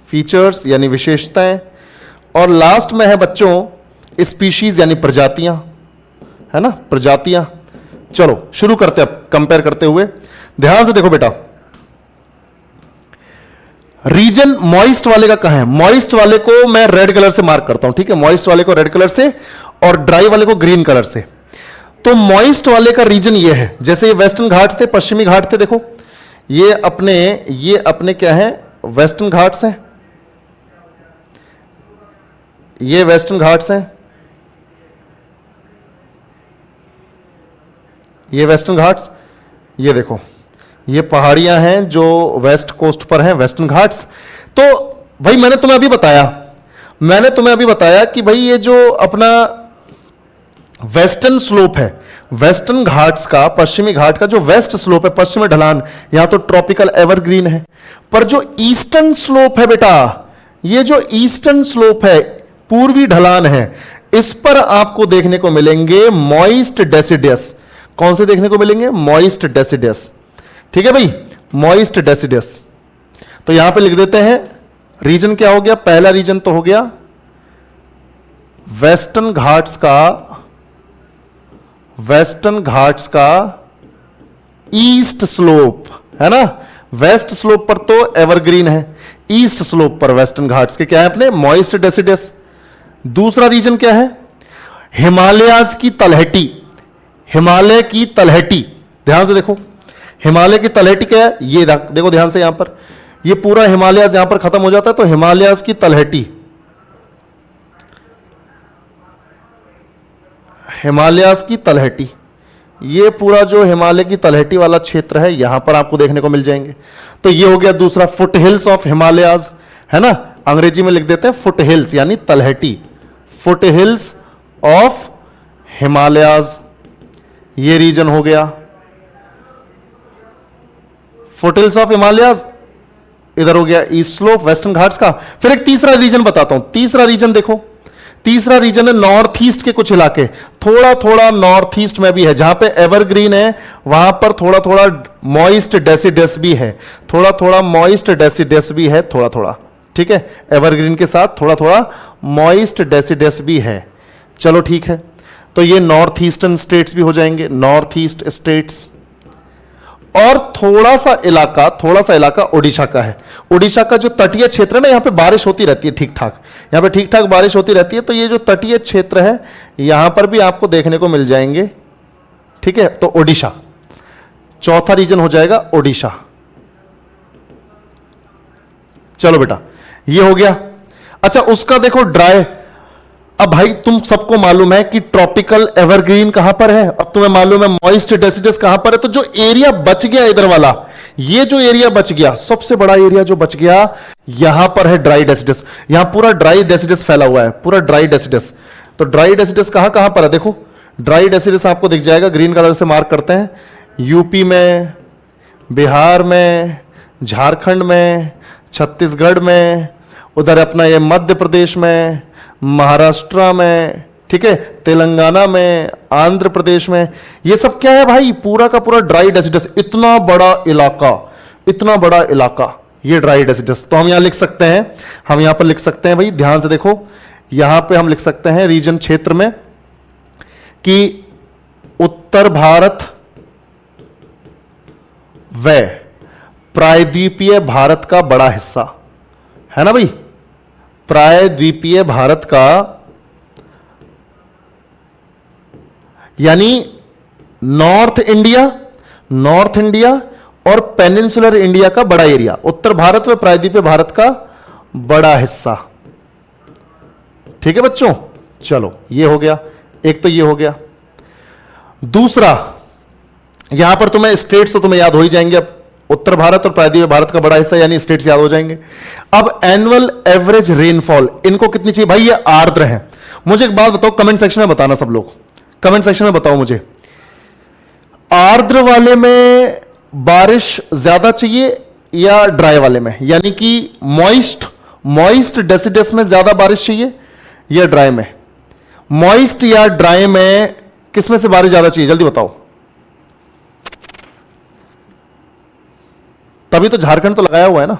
फीचर्स यानी विशेषताएं। और लास्ट में है बच्चों स्पीशीज यानी प्रजातियां, है ना, प्रजातियां। चलो शुरू करते हैं अब कंपेयर करते हुए। ध्यान से देखो बेटा, रीजन मॉइस्ट वाले का कहां है? मॉइस्ट वाले को मैं रेड कलर से मार्क करता हूं, ठीक है, मॉइस्ट वाले को रेड कलर से और ड्राई वाले को ग्रीन कलर से। तो मॉइस्ट वाले का रीजन ये है, जैसे ये वेस्टर्न घाट्स थे, पश्चिमी घाट थे, देखो ये अपने क्या है, वेस्टर्न घाट्स हैं, ये वेस्टर्न घाट्स हैं, ये वेस्टर्न घाट्स, ये देखो ये पहाड़ियां हैं जो वेस्ट कोस्ट पर हैं, वेस्टर्न घाट्स। तो भाई मैंने तुम्हें अभी बताया कि भाई ये जो अपना वेस्टर्न स्लोप है, वेस्टर्न घाट्स का, पश्चिमी घाट का जो वेस्ट स्लोप है, पश्चिमी ढलान, यहां तो ट्रॉपिकल एवरग्रीन है। पर जो ईस्टर्न स्लोप है बेटा, ये जो ईस्टर्न स्लोप है, पूर्वी ढलान है, इस पर आपको देखने को मिलेंगे मॉइस्ट डेसिडियस। कौन से देखने को मिलेंगे? Moist deciduous. ठीक है भाई, मॉइस्ट डेसिडियस। तो यहां पे लिख देते हैं रीजन क्या हो गया? पहला रीजन तो हो गया वेस्टर्न घाट्स का ईस्ट स्लोप, है ना। वेस्ट स्लोप पर तो एवरग्रीन है, ईस्ट स्लोप पर वेस्टर्न घाट्स के क्या है अपने? Moist deciduous. दूसरा रीजन क्या है? हिमालयाज की तलहटी, हिमालय की तलहटी। ध्यान से देखो, हिमालय की तलहटी क्या है? ये देखो ध्यान से, यहां पर ये पूरा हिमालयाज यहां पर खत्म हो जाता है, तो हिमालयाज की तलहटी, हिमालयाज की तलहटी, ये पूरा जो हिमालय की तलहटी वाला क्षेत्र है यहां पर आपको देखने को मिल जाएंगे। तो ये हो गया दूसरा, फुट हिल्स ऑफ हिमालयाज, है ना, अंग्रेजी में लिख देते हैं फुट हिल्स यानी तलहटी, फुट हिल्स ऑफ हिमालयाज, ये रीजन हो गया फुट हिल्स ऑफ हिमालयाज। इधर हो गया ईस्ट स्लोप वेस्टर्न घाट्स का। फिर एक तीसरा रीजन बताता हूं, तीसरा रीजन देखो, तीसरा रीजन है नॉर्थ ईस्ट के कुछ इलाके, थोड़ा थोड़ा नॉर्थ ईस्ट में भी है, जहां पे एवरग्रीन है वहां पर थोड़ा थोड़ा मॉइस्ट डेसिडस भी है, थोड़ा थोड़ा मॉइस्ट डेसिडस भी है, थोड़ा थोड़ा, ठीक है, एवरग्रीन के साथ थोड़ा थोड़ा मॉइस्ट डेसिडस भी है। चलो ठीक है, तो ये नॉर्थ ईस्टर्न स्टेट्स भी हो जाएंगे, नॉर्थ ईस्ट स्टेट्स। और थोड़ा सा इलाका ओडिशा का है। ओडिशा का जो तटीय क्षेत्र है ना, यहां पे बारिश होती रहती है ठीक ठाक, यहां पे ठीक ठाक बारिश होती रहती है, तो ये जो तटीय क्षेत्र है यहां पर भी आपको देखने को मिल जाएंगे, ठीक है। तो ओडिशा चौथा रीजन हो जाएगा, ओडिशा। चलो बेटा, ये हो गया। अच्छा, उसका देखो ड्राई। अब भाई तुम सबको मालूम है कि ट्रॉपिकल एवरग्रीन कहां पर है, अब तुम्हें मालूम है मॉइस्ट डेसिडस कहां पर है। तो जो एरिया बच गया इधर वाला, ये जो एरिया बच गया, सबसे बड़ा एरिया जो बच गया, यहां पर है ड्राई डेसिडस। यहां पूरा ड्राई डेसिडस फैला हुआ है, पूरा ड्राई डेसिडस। तो ड्राई डेसिडस कहां कहां पर है? देखो ड्राई डेसिडस आपको दिख जाएगा, ग्रीन कलर से मार्क करते हैं, यूपी में, बिहार में, झारखंड में, छत्तीसगढ़ में, उधर अपना ये मध्य प्रदेश में, महाराष्ट्र में, ठीक है, तेलंगाना में, आंध्र प्रदेश में, ये सब क्या है भाई? पूरा का पूरा ड्राई डेसिडस। इतना बड़ा इलाका ये ड्राई डेसिडस। तो हम यहां लिख सकते हैं, हम यहां पर लिख सकते हैं भाई, ध्यान से देखो, यहां पे हम लिख सकते हैं रीजन क्षेत्र में कि उत्तर भारत व प्रायद्वीपीय भारत का बड़ा हिस्सा, है ना भाई, प्रायद्वीपीय भारत का, यानी नॉर्थ इंडिया और पेनिनसुलर इंडिया का बड़ा एरिया, उत्तर भारत व प्रायद्वीपीय भारत का बड़ा हिस्सा। ठीक है बच्चों, चलो ये हो गया, एक तो ये हो गया। दूसरा, यहां पर तुम्हें स्टेट्स तो तुम्हें याद हो ही जाएंगे, अब उत्तर भारत और प्रायद्वीपीय भारत का बड़ा हिस्सा यानी स्टेट्स याद हो जाएंगे। अब एनुअल एवरेज रेनफॉल इनको कितनी चाहिए भाई? ये आर्द्र है। मुझे एक बात बताओ, कमेंट सेक्शन में बताना, सब लोग कमेंट सेक्शन में बताओ मुझे, आर्द्र वाले में बारिश ज्यादा चाहिए या ड्राई वाले में, यानी कि मॉइस्ट डेसिडस में ज्यादा बारिश चाहिए या ड्राई में? मॉइस्ट या ड्राई में किस में से बारिश ज्यादा चाहिए? जल्दी बताओ। तभी तो झारखंड तो लगाया हुआ है ना।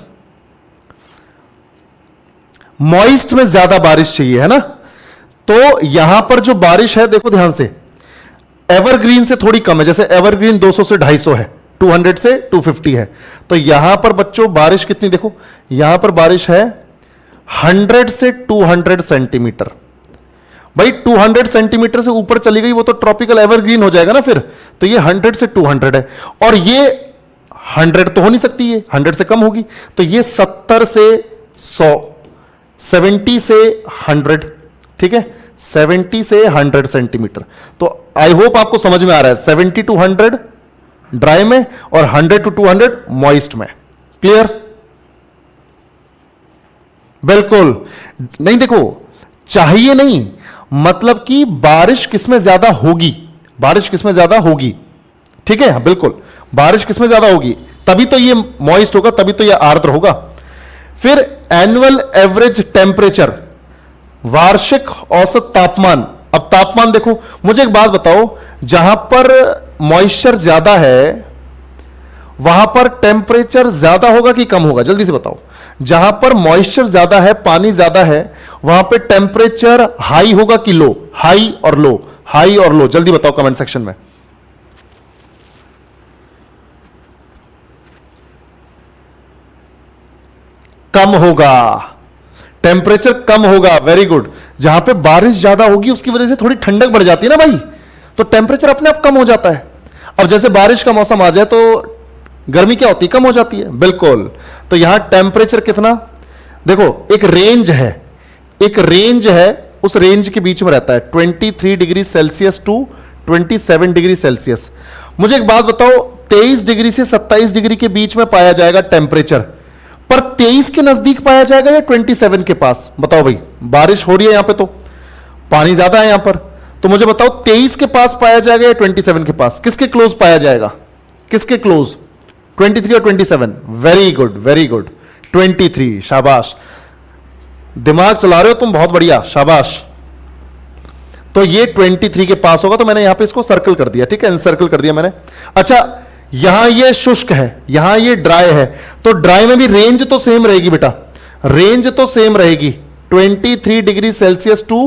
मॉइस्ट में ज्यादा बारिश चाहिए, है ना। तो यहां पर जो बारिश है देखो ध्यान से, एवरग्रीन से थोड़ी कम है, जैसे एवरग्रीन 200 से 250 है, 200 से 250 है। तो यहां पर बच्चों बारिश कितनी देखो, यहां पर बारिश है 100 से 200 सेंटीमीटर। भाई 200 सेंटीमीटर से ऊपर चली गई वो तो ट्रॉपिकल एवरग्रीन हो जाएगा ना फिर। तो ये 100 से 200 है, और ये 100 तो हो नहीं सकती, ये 100 से कम होगी। तो ये 70 से 100, 70 से 100, ठीक है, 70 से 100 सेंटीमीटर। तो आई होप आपको समझ में आ रहा है, 70 to 100 ड्राई में और 100 to 200 मॉइस्ट में। क्लियर? बिल्कुल नहीं, देखो चाहिए नहीं, मतलब कि बारिश किसमें ज्यादा होगी, बारिश किसमें ज्यादा होगी, ठीक है, बिल्कुल बारिश किसमें ज्यादा होगी, तभी तो ये मॉइस्ट होगा, तभी तो ये आर्द्र होगा। फिर एनुअल एवरेज टेम्परेचर, वार्षिक औसत तापमान। अब तापमान देखो, मुझे एक बात बताओ, जहां पर मॉइस्चर ज्यादा है वहां पर टेम्परेचर ज्यादा होगा कि कम होगा, जल्दी से बताओ। जहां पर मॉइस्चर ज्यादा है, पानी ज्यादा है, वहां पे टेम्परेचर हाई होगा कि लो, हाई और लो, हाई और लो, जल्दी बताओ कमेंट सेक्शन में। कम होगा, टेम्परेचर कम होगा, वेरी गुड। जहां पे बारिश ज्यादा होगी उसकी वजह से थोड़ी ठंडक बढ़ जाती है ना भाई, तो टेम्परेचर अपने आप कम हो जाता है। अब जैसे बारिश का मौसम आ जाए तो गर्मी क्या होती है, कम हो जाती है, बिल्कुल। तो यहां टेम्परेचर कितना देखो, एक रेंज है, एक रेंज है, उस रेंज के बीच में रहता है 23 degree Celsius to 27 degree Celsius. मुझे एक बात बताओ, 23 डिग्री से 27 डिग्री के बीच में पाया जाएगा टेम्परेचर, पर 23 के नजदीक पाया जाएगा या 27 के पास, बताओ भाई। बारिश हो रही है यहां पे तो पानी ज्यादा है यहां पर, तो मुझे बताओ 23 के पास पाया जाएगा या 27 के पास, किसके क्लोज पाया जाएगा, किसके क्लोज, 23 और 27? वेरी गुड, वेरी गुड, 23, शाबाश, दिमाग चला रहे हो तुम, बहुत बढ़िया, शाबाश। तो ये 23 के पास होगा, तो मैंने यहां पे इसको सर्कल कर दिया, ठीक है, सर्कल कर दिया मैंने। अच्छा, यहां ये शुष्क है, यहां ये ड्राई है, तो ड्राई में भी रेंज तो सेम रहेगी बेटा, रेंज तो सेम रहेगी 23 degree Celsius to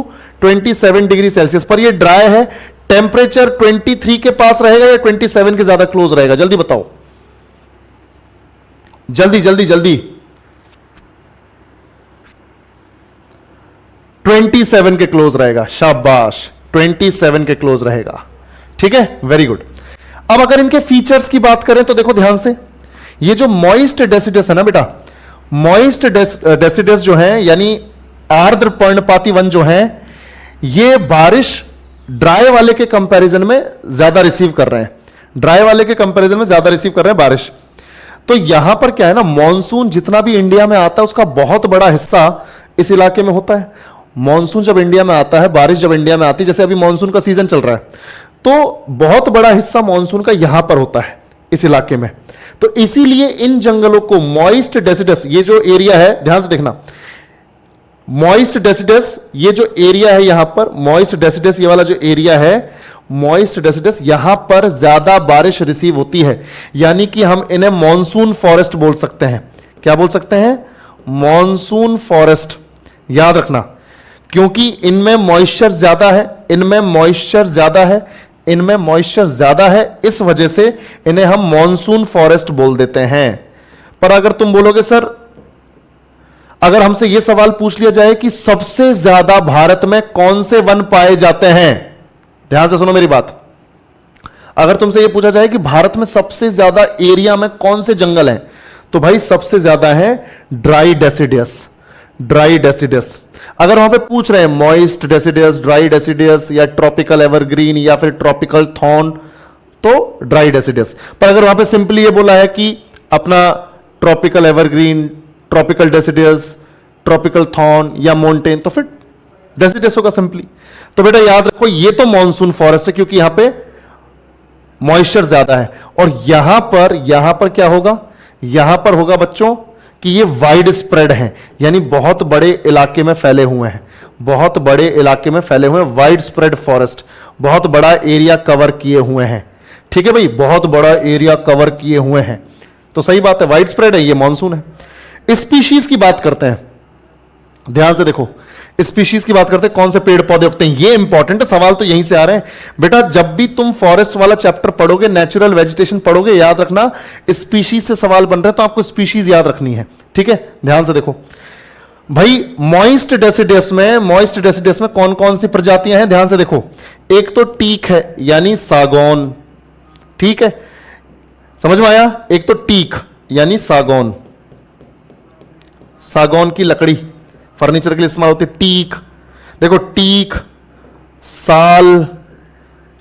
27 degree Celsius, पर ये ड्राई है, टेम्परेचर 23 के पास रहेगा या 27 के ज्यादा क्लोज रहेगा, जल्दी बताओ, जल्दी जल्दी जल्दी। 27 के क्लोज रहेगा, शाबाश, 27 के क्लोज रहेगा, ठीक है, वेरी गुड। अब अगर इनके फीचर्स की बात करें तो देखो ध्यान से, ये जो मॉइस्ट डेसिडस है ना बेटा, मॉइस्ट डेसिडस जो है, यानी आर्द्र पर्णपाती वन जो है, ये बारिश ड्राई वाले के कंपैरिजन में ज्यादा रिसीव कर रहे हैं, ड्राई वाले के कंपैरिजन में ज्यादा रिसीव कर रहे हैं बारिश। तो यहां पर क्या है ना, मॉनसून जितना भी इंडिया में आता है उसका बहुत बड़ा हिस्सा इस इलाके में होता है। मॉनसून जब इंडिया में आता है, बारिश जब इंडिया में आती है, जैसे अभी मॉनसून का सीजन चल रहा है, तो बहुत बड़ा हिस्सा मॉनसून का यहां पर होता है, इस इलाके में। तो इसीलिए इन जंगलों को मॉइस्ट डेसिडस, ये जो एरिया है, ध्यान से देखना, मॉइस्ट डेसिडस, ये जो एरिया है यहां पर, मॉइस्ट डेसिडस, ये वाला जो एरिया है, मॉइस्ट डेसिडस, यहां पर ज्यादा बारिश रिसीव होती है, यानी कि हम इन्हें मॉनसून फॉरेस्ट बोल सकते हैं। क्या बोल सकते हैं? मॉनसून फॉरेस्ट, याद रखना, क्योंकि इनमें मॉइस्चर ज्यादा है, इनमें मॉइस्चर ज्यादा है, इनमें मॉइस्चर ज्यादा है, इस वजह से इन्हें हम मॉनसून फॉरेस्ट बोल देते हैं। पर अगर तुम बोलोगे सर, अगर हमसे यह सवाल पूछ लिया जाए कि सबसे ज्यादा भारत में कौन से वन पाए जाते हैं, ध्यान से सुनो मेरी बात, अगर तुमसे यह पूछा जाए कि भारत में सबसे ज्यादा एरिया में कौन से जंगल हैं, तो भाई सबसे ज्यादा है ड्राई डेसिडियस, ड्राई डेसिडियस। अगर वहां पे पूछ रहे हैं मॉइस्ट डेसिडियस, ड्राई डेसिडियस, या ट्रॉपिकल एवरग्रीन, या फिर ट्रॉपिकल थॉर्न, तो ड्राई डेसिडियस। पर अगर वहां पे सिंपली ये बोला है कि अपना tropical evergreen, tropical deciduous, tropical thorn या माउंटेन, तो फिर डेसिडियस होगा सिंपली। तो बेटा याद रखो, ये तो मॉनसून फॉरेस्ट है, क्योंकि यहां पे मॉइस्चर ज्यादा है। और यहां पर क्या होगा, यहां पर होगा बच्चों कि ये वाइड स्प्रेड हैं, यानी बहुत बड़े इलाके में फैले हुए हैं, बहुत बड़े इलाके में फैले हुए हैं, वाइड स्प्रेड फॉरेस्ट, बहुत बड़ा एरिया कवर किए हुए हैं, ठीक है भाई, बहुत बड़ा एरिया कवर किए हुए हैं। तो सही बात है, वाइड स्प्रेड है, ये मॉनसून है। स्पीशीज की बात करते हैं, ध्यान से देखो, स्पीशीज की बात करते हैं, कौन से पेड़ पौधे उगते हैं, ये इंपॉर्टेंट है, सवाल तो यहीं से आ रहे हैं बेटा। जब भी तुम फॉरेस्ट वाला चैप्टर पढ़ोगे, नेचुरल वेजिटेशन पढ़ोगे, याद रखना स्पीशीज से सवाल बन रहे हैं, तो आपको स्पीशीज याद रखनी है, ठीक है। ध्यान से देखो भाई, मॉइस्ट डेसिडस में कौन कौन सी प्रजातियां हैं, ध्यान से देखो। एक तो टीक है यानी सागौन, ठीक है, समझ में आया। एक तो टीक यानी सागौन, सागौन की लकड़ी फर्नीचर के लिए इस्तेमाल होती है, टीक। देखो टीक, साल,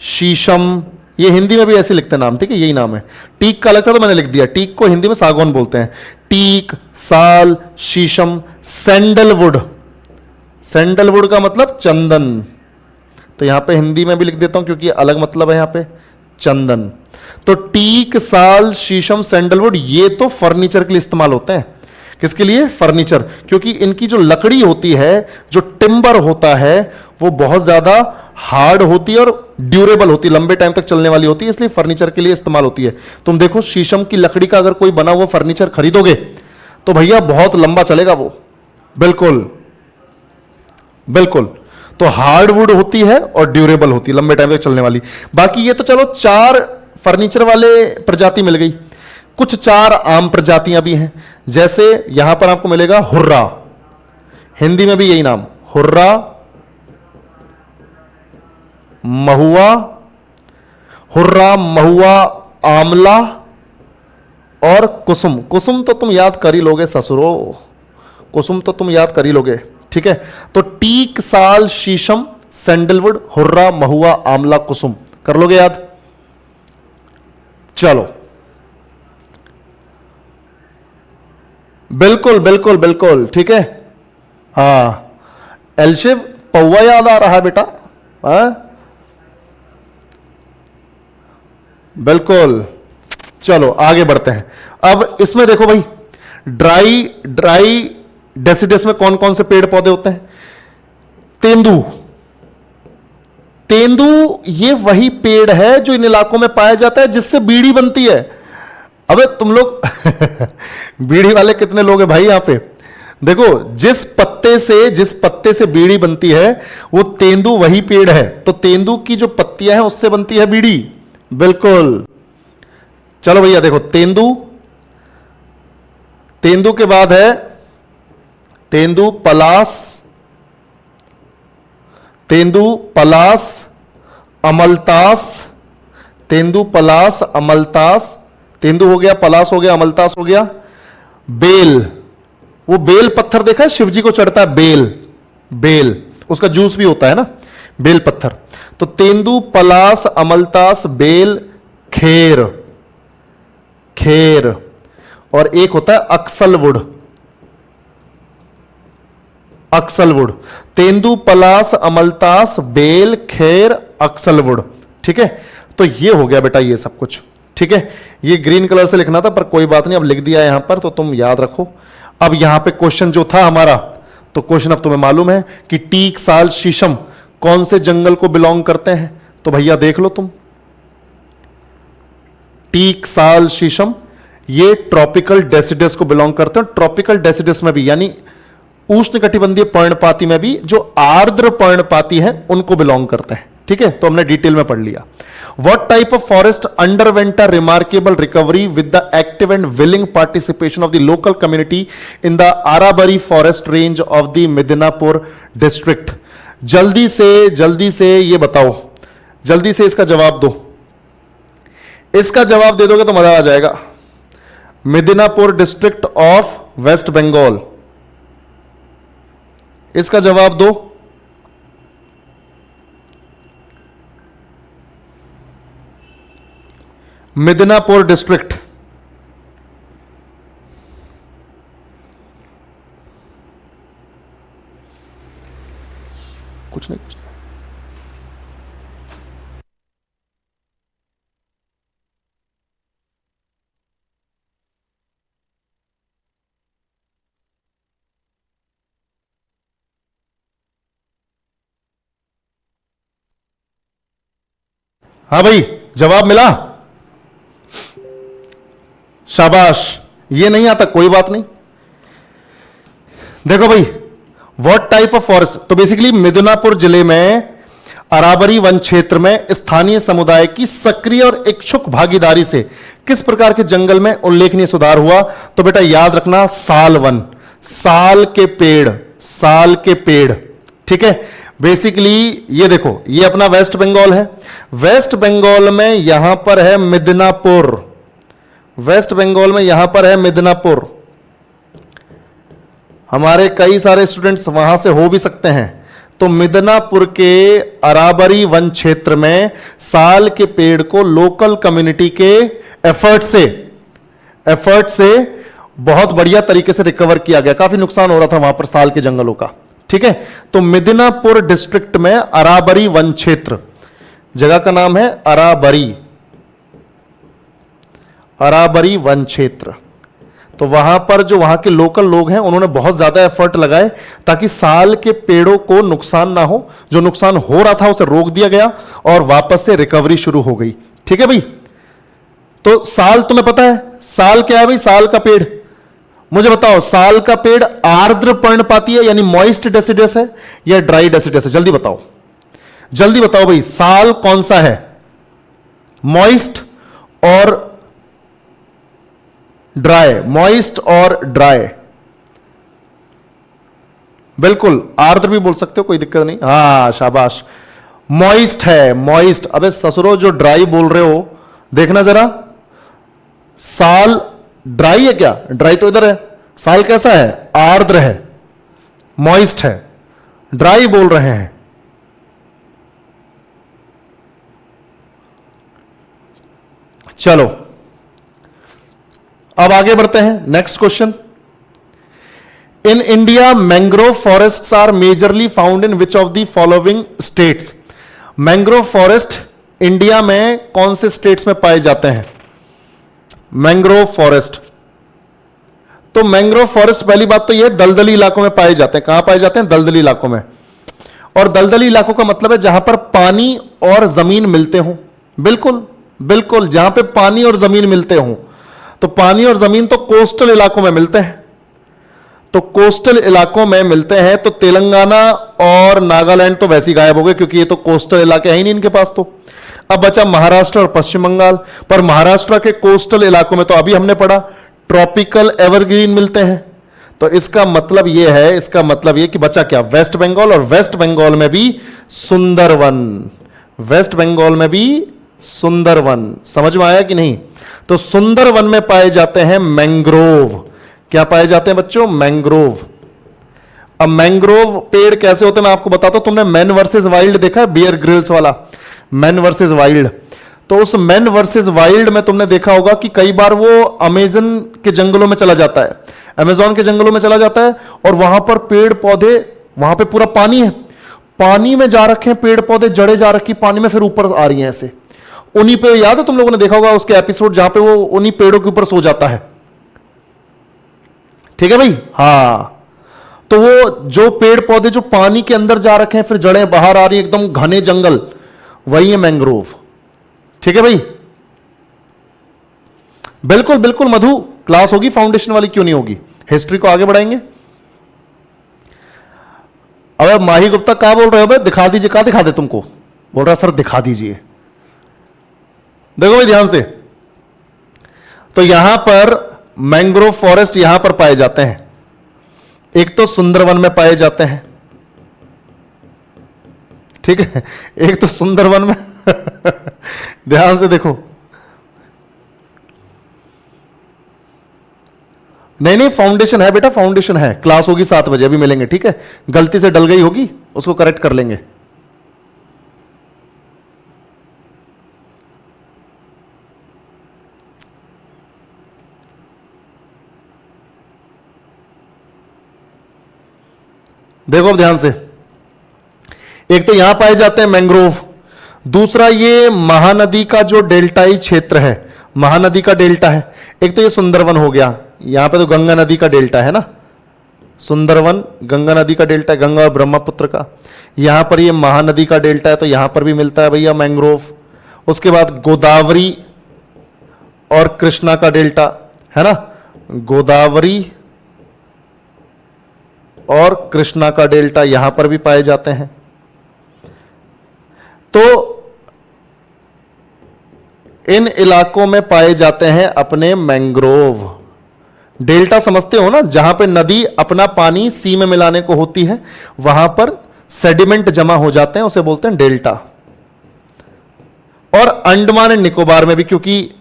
शीशम, ये हिंदी में भी ऐसे लिखते हैं नाम, ठीक है, यही नाम है। टीक का अलग था तो मैंने लिख दिया, टीक को हिंदी में सागौन बोलते हैं। टीक, साल, शीशम, सैंडलवुड, सैंडलवुड का मतलब चंदन, तो यहां पे हिंदी में भी लिख देता हूं क्योंकि अलग मतलब है यहां पे, चंदन। तो टीक, साल, शीशम, सैंडलवुड ये तो फर्नीचर के लिए इस्तेमाल होते हैं। किसके लिए? फर्नीचर, क्योंकि इनकी जो लकड़ी होती है, जो टिम्बर होता है, वो बहुत ज्यादा हार्ड होती है और ड्यूरेबल होती है, लंबे टाइम तक चलने वाली होती है, इसलिए फर्नीचर के लिए इस्तेमाल होती है। तुम देखो शीशम की लकड़ी का अगर कोई बना हुआ फर्नीचर खरीदोगे तो भैया बहुत लंबा चलेगा वो, बिल्कुल बिल्कुल। तो हार्डवुड होती है और ड्यूरेबल होती है, लंबे टाइम तक चलने वाली। बाकी ये तो चलो 4 फर्नीचर वाले प्रजाति मिल गई, कुछ 4 आम प्रजातियां भी हैं। जैसे यहां पर आपको मिलेगा हुर्रा, हिंदी में भी यही नाम, हुर्रा, महुआ, हुर्रा, महुआ, आमला और कुसुम। कुसुम तो तुम याद कर ही लोगे ससुरो, कुसुम तो तुम याद कर ही लोगे, ठीक है। तो टीक, साल, शीशम, सैंडलवुड, हुर्रा, महुआ, आमला, कुसुम, कर लोगे याद। चलो, बिल्कुल बिल्कुल बिल्कुल, ठीक है। एलशिव पौवा याद आ रहा है बेटा, बिल्कुल। चलो आगे बढ़ते हैं। अब इसमें देखो भाई, ड्राई डेसिडस में कौन कौन से पेड़ पौधे होते हैं? तेंदू, तेंदू ये वही पेड़ है जो इन इलाकों में पाया जाता है जिससे बीड़ी बनती है। अबे तुम लोग बीड़ी वाले कितने लोग हैं भाई यहां पे? देखो जिस पत्ते से बीड़ी बनती है वो तेंदू वही पेड़ है, तो तेंदू की जो पत्तियां हैं उससे बनती है बीड़ी, बिल्कुल। चलो भैया देखो, तेंदू के बाद है तेंदू पलास, अमलतास, तेंदू हो गया, पलास हो गया, अमलतास हो गया। बेल, वो बेल पत्थर देखा है, शिव जी को चढ़ता है बेल, उसका जूस भी होता है ना, बेल पत्थर। तो तेंदू, पलास, अमलतास, बेल, खेर, और एक होता है अक्सलवुड। तेंदू, पलास, अमलतास, बेल, खेर, अक्सलवुड, ठीक है। तो ये हो गया बेटा ये सब कुछ, ठीक है। ये ग्रीन कलर से लिखना था पर कोई बात नहीं, अब लिख दिया यहां पर तो तुम याद रखो। अब यहां पे क्वेश्चन जो था हमारा, तो क्वेश्चन अब तुम्हें मालूम है कि टीक, साल, शीशम कौन से जंगल को बिलोंग करते हैं, तो भैया देख लो तुम, टीक, साल, शीशम ये ट्रॉपिकल डेसिडस को बिलोंग करते हैं। ट्रॉपिकल डेसिडस में भी यानी उष्णकटिबंधीय पर्णपाती में भी जो आर्द्र पर्णपाती है उनको बिलोंग करते हैं, ठीक है। तो हमने डिटेल में पढ़ लिया। What type of forest underwent a remarkable recovery with the active and willing participation of the local community in the Arabari forest range of the Midnapur district? जल्दी से ये बताओ, जल्दी से इसका जवाब दो। इसका जवाब दे दोगे तो मजा आ जाएगा। Midnapore district of West Bengal, इसका जवाब दो। मिदनापुर डिस्ट्रिक्ट, कुछ नहीं। हाँ भाई, जवाब मिला, शाबाश। ये नहीं आता कोई बात नहीं। देखो भाई, व्हाट टाइप ऑफ फॉरेस्ट? तो बेसिकली मिदनापुर जिले में अराबरी वन क्षेत्र में स्थानीय समुदाय की सक्रिय और इच्छुक भागीदारी से किस प्रकार के जंगल में उल्लेखनीय सुधार हुआ? तो बेटा याद रखना, साल वन, साल के पेड़, साल के पेड़। ठीक है, बेसिकली ये देखो, ये अपना वेस्ट बंगाल है। वेस्ट बंगाल में यहां पर है मिदनापुर, वेस्ट बंगाल में यहां पर है मिदनापुर। हमारे कई सारे स्टूडेंट्स वहां से हो भी सकते हैं। तो मिदनापुर के अराबरी वन क्षेत्र में साल के पेड़ को लोकल कम्युनिटी के एफर्ट से बहुत बढ़िया तरीके से रिकवर किया गया। काफी नुकसान हो रहा था वहां पर साल के जंगलों का। ठीक है, तो मिदनापुर डिस्ट्रिक्ट में अराबरी वन क्षेत्र, जगह का नाम है अराबरी, अराबरी वन क्षेत्र। तो वहां पर जो वहां के लोकल लोग हैं उन्होंने बहुत ज्यादा एफर्ट लगाए ताकि साल के पेड़ों को नुकसान ना हो। जो नुकसान हो रहा था उसे रोक दिया गया और वापस से रिकवरी शुरू हो गई। ठीक है भाई, तो साल तुम्हें पता है साल क्या है भाई? साल का पेड़, मुझे बताओ, साल का पेड़ आर्द्र पर्णपाती है यानी मॉइस्ट डेसिडस है या ड्राई डेसिडस है? जल्दी बताओ, जल्दी बताओ भाई, साल कौन सा है? मॉइस्ट और ड्राई, मॉइस्ट और ड्राई। बिल्कुल, आर्द्र भी बोल सकते हो, कोई दिक्कत नहीं। हाँ शाबाश, मॉइस्ट है, मॉइस्ट। अबे ससुरो, जो ड्राई बोल रहे हो देखना जरा, साल ड्राई है क्या? ड्राई तो इधर है। साल कैसा है? आर्द्र है, मॉइस्ट है, ड्राई बोल रहे हैं। चलो अब आगे बढ़ते हैं, next question. In India mangrove forests are majorly found in which of the following states? Mangrove forest India में कौन से स्टेट्स में पाए जाते हैं? मैंग्रोव फॉरेस्ट, तो मैंग्रोव फॉरेस्ट पहली बात तो यह दलदली इलाकों में पाए जाते हैं। कहां पाए जाते हैं? दलदली इलाकों में। और दलदली इलाकों का मतलब है जहां पर पानी और जमीन मिलते हों। बिल्कुल बिल्कुल, जहां पे पानी और जमीन मिलते हों। तो पानी और जमीन तो कोस्टल इलाकों में मिलते हैं। तो कोस्टल इलाकों में मिलते हैं तो तेलंगाना और नागालैंड तो वैसे ही गायब हो गए क्योंकि ये तो कोस्टल इलाके हैं ही नहीं इनके पास। तो अब बचा महाराष्ट्र और पश्चिम बंगाल। पर महाराष्ट्र के कोस्टल इलाकों में तो अभी हमने पढ़ा ट्रॉपिकल एवरग्रीन मिलते हैं। तो इसका मतलब यह है, इसका मतलब यह कि बचा क्या? वेस्ट बंगाल। और वेस्ट बंगाल में भी सुंदरवन, वेस्ट बंगाल में भी सुंदरवन। समझ में आया कि नहीं? तो सुंदरवन में पाए जाते हैं मैंग्रोव। क्या पाए जाते हैं बच्चों? मैंग्रोव। अब मैंग्रोव पेड़ कैसे होते हैं मैं आपको बताता हूं। तुमने मैन वर्सेस वाइल्ड देखा है? बियर ग्रिल्स वाला मैन वर्सेस वाइल्ड। तो उस मैन वर्सेस वाइल्ड में तुमने देखा होगा कि कई बार वो अमेजन के जंगलों में चला जाता है, अमेजोन के जंगलों में चला जाता है और वहां पर पेड़ पौधे, वहां पे पूरा पानी है, पानी में जा रखे हैं पेड़ पौधे, जड़े जा रखी पानी में, फिर ऊपर आ रही हैं ऐसे। उन्हीं पे, याद है तुम लोगों ने देखा होगा उसके एपिसोड जहां पे वो उन्हीं पेड़ों के ऊपर सो जाता है। ठीक है भाई? हां, तो वो जो पेड़ पौधे जो पानी के अंदर जा रखे हैं फिर जड़ें बाहर आ रही हैं, एकदम घने जंगल, वही है मैंग्रोव। ठीक है भाई? बिल्कुल बिल्कुल मधु, क्लास होगी फाउंडेशन वाली, क्यों नहीं होगी? हिस्ट्री को आगे बढ़ाएंगे। अब माही गुप्ता क्या बोल रहे हो भाई? दिखा दीजिए। क्या दिखा दे तुमको? बोल रहा सर दिखा दीजिए। देखो भाई ध्यान से, तो यहां पर मैंग्रोव फॉरेस्ट यहां पर पाए जाते हैं। एक तो सुंदरवन में पाए जाते हैं, ठीक है, एक तो सुंदरवन में ध्यान से देखो, नहीं नहीं फाउंडेशन है बेटा, फाउंडेशन है। क्लास होगी 7 बजे, अभी मिलेंगे। ठीक है, गलती से डल गई होगी उसको करेक्ट कर लेंगे। देखो अब ध्यान से, एक तो यहां पाए जाते हैं मैंग्रोव, दूसरा ये महानदी का जो डेल्टाई क्षेत्र है, महानदी का डेल्टा है। एक तो ये सुंदरवन हो गया, यहां पे तो गंगा नदी का डेल्टा है ना, सुंदरवन गंगा नदी का डेल्टा है, गंगा और ब्रह्मपुत्र का। यहां पर ये महानदी का डेल्टा है तो यहां पर भी मिलता है भैया मैंग्रोव। उसके बाद गोदावरी और कृष्णा का डेल्टा है ना, गोदावरी और कृष्णा का डेल्टा यहां पर भी पाए जाते हैं। तो इन इलाकों में पाए जाते हैं अपने मैंग्रोव। डेल्टा समझते हो ना, जहां पे नदी अपना पानी सी में मिलाने को होती है वहां पर सेडिमेंट जमा हो जाते हैं, उसे बोलते हैं डेल्टा। और अंडमान एंड निकोबार में भी, क्योंकि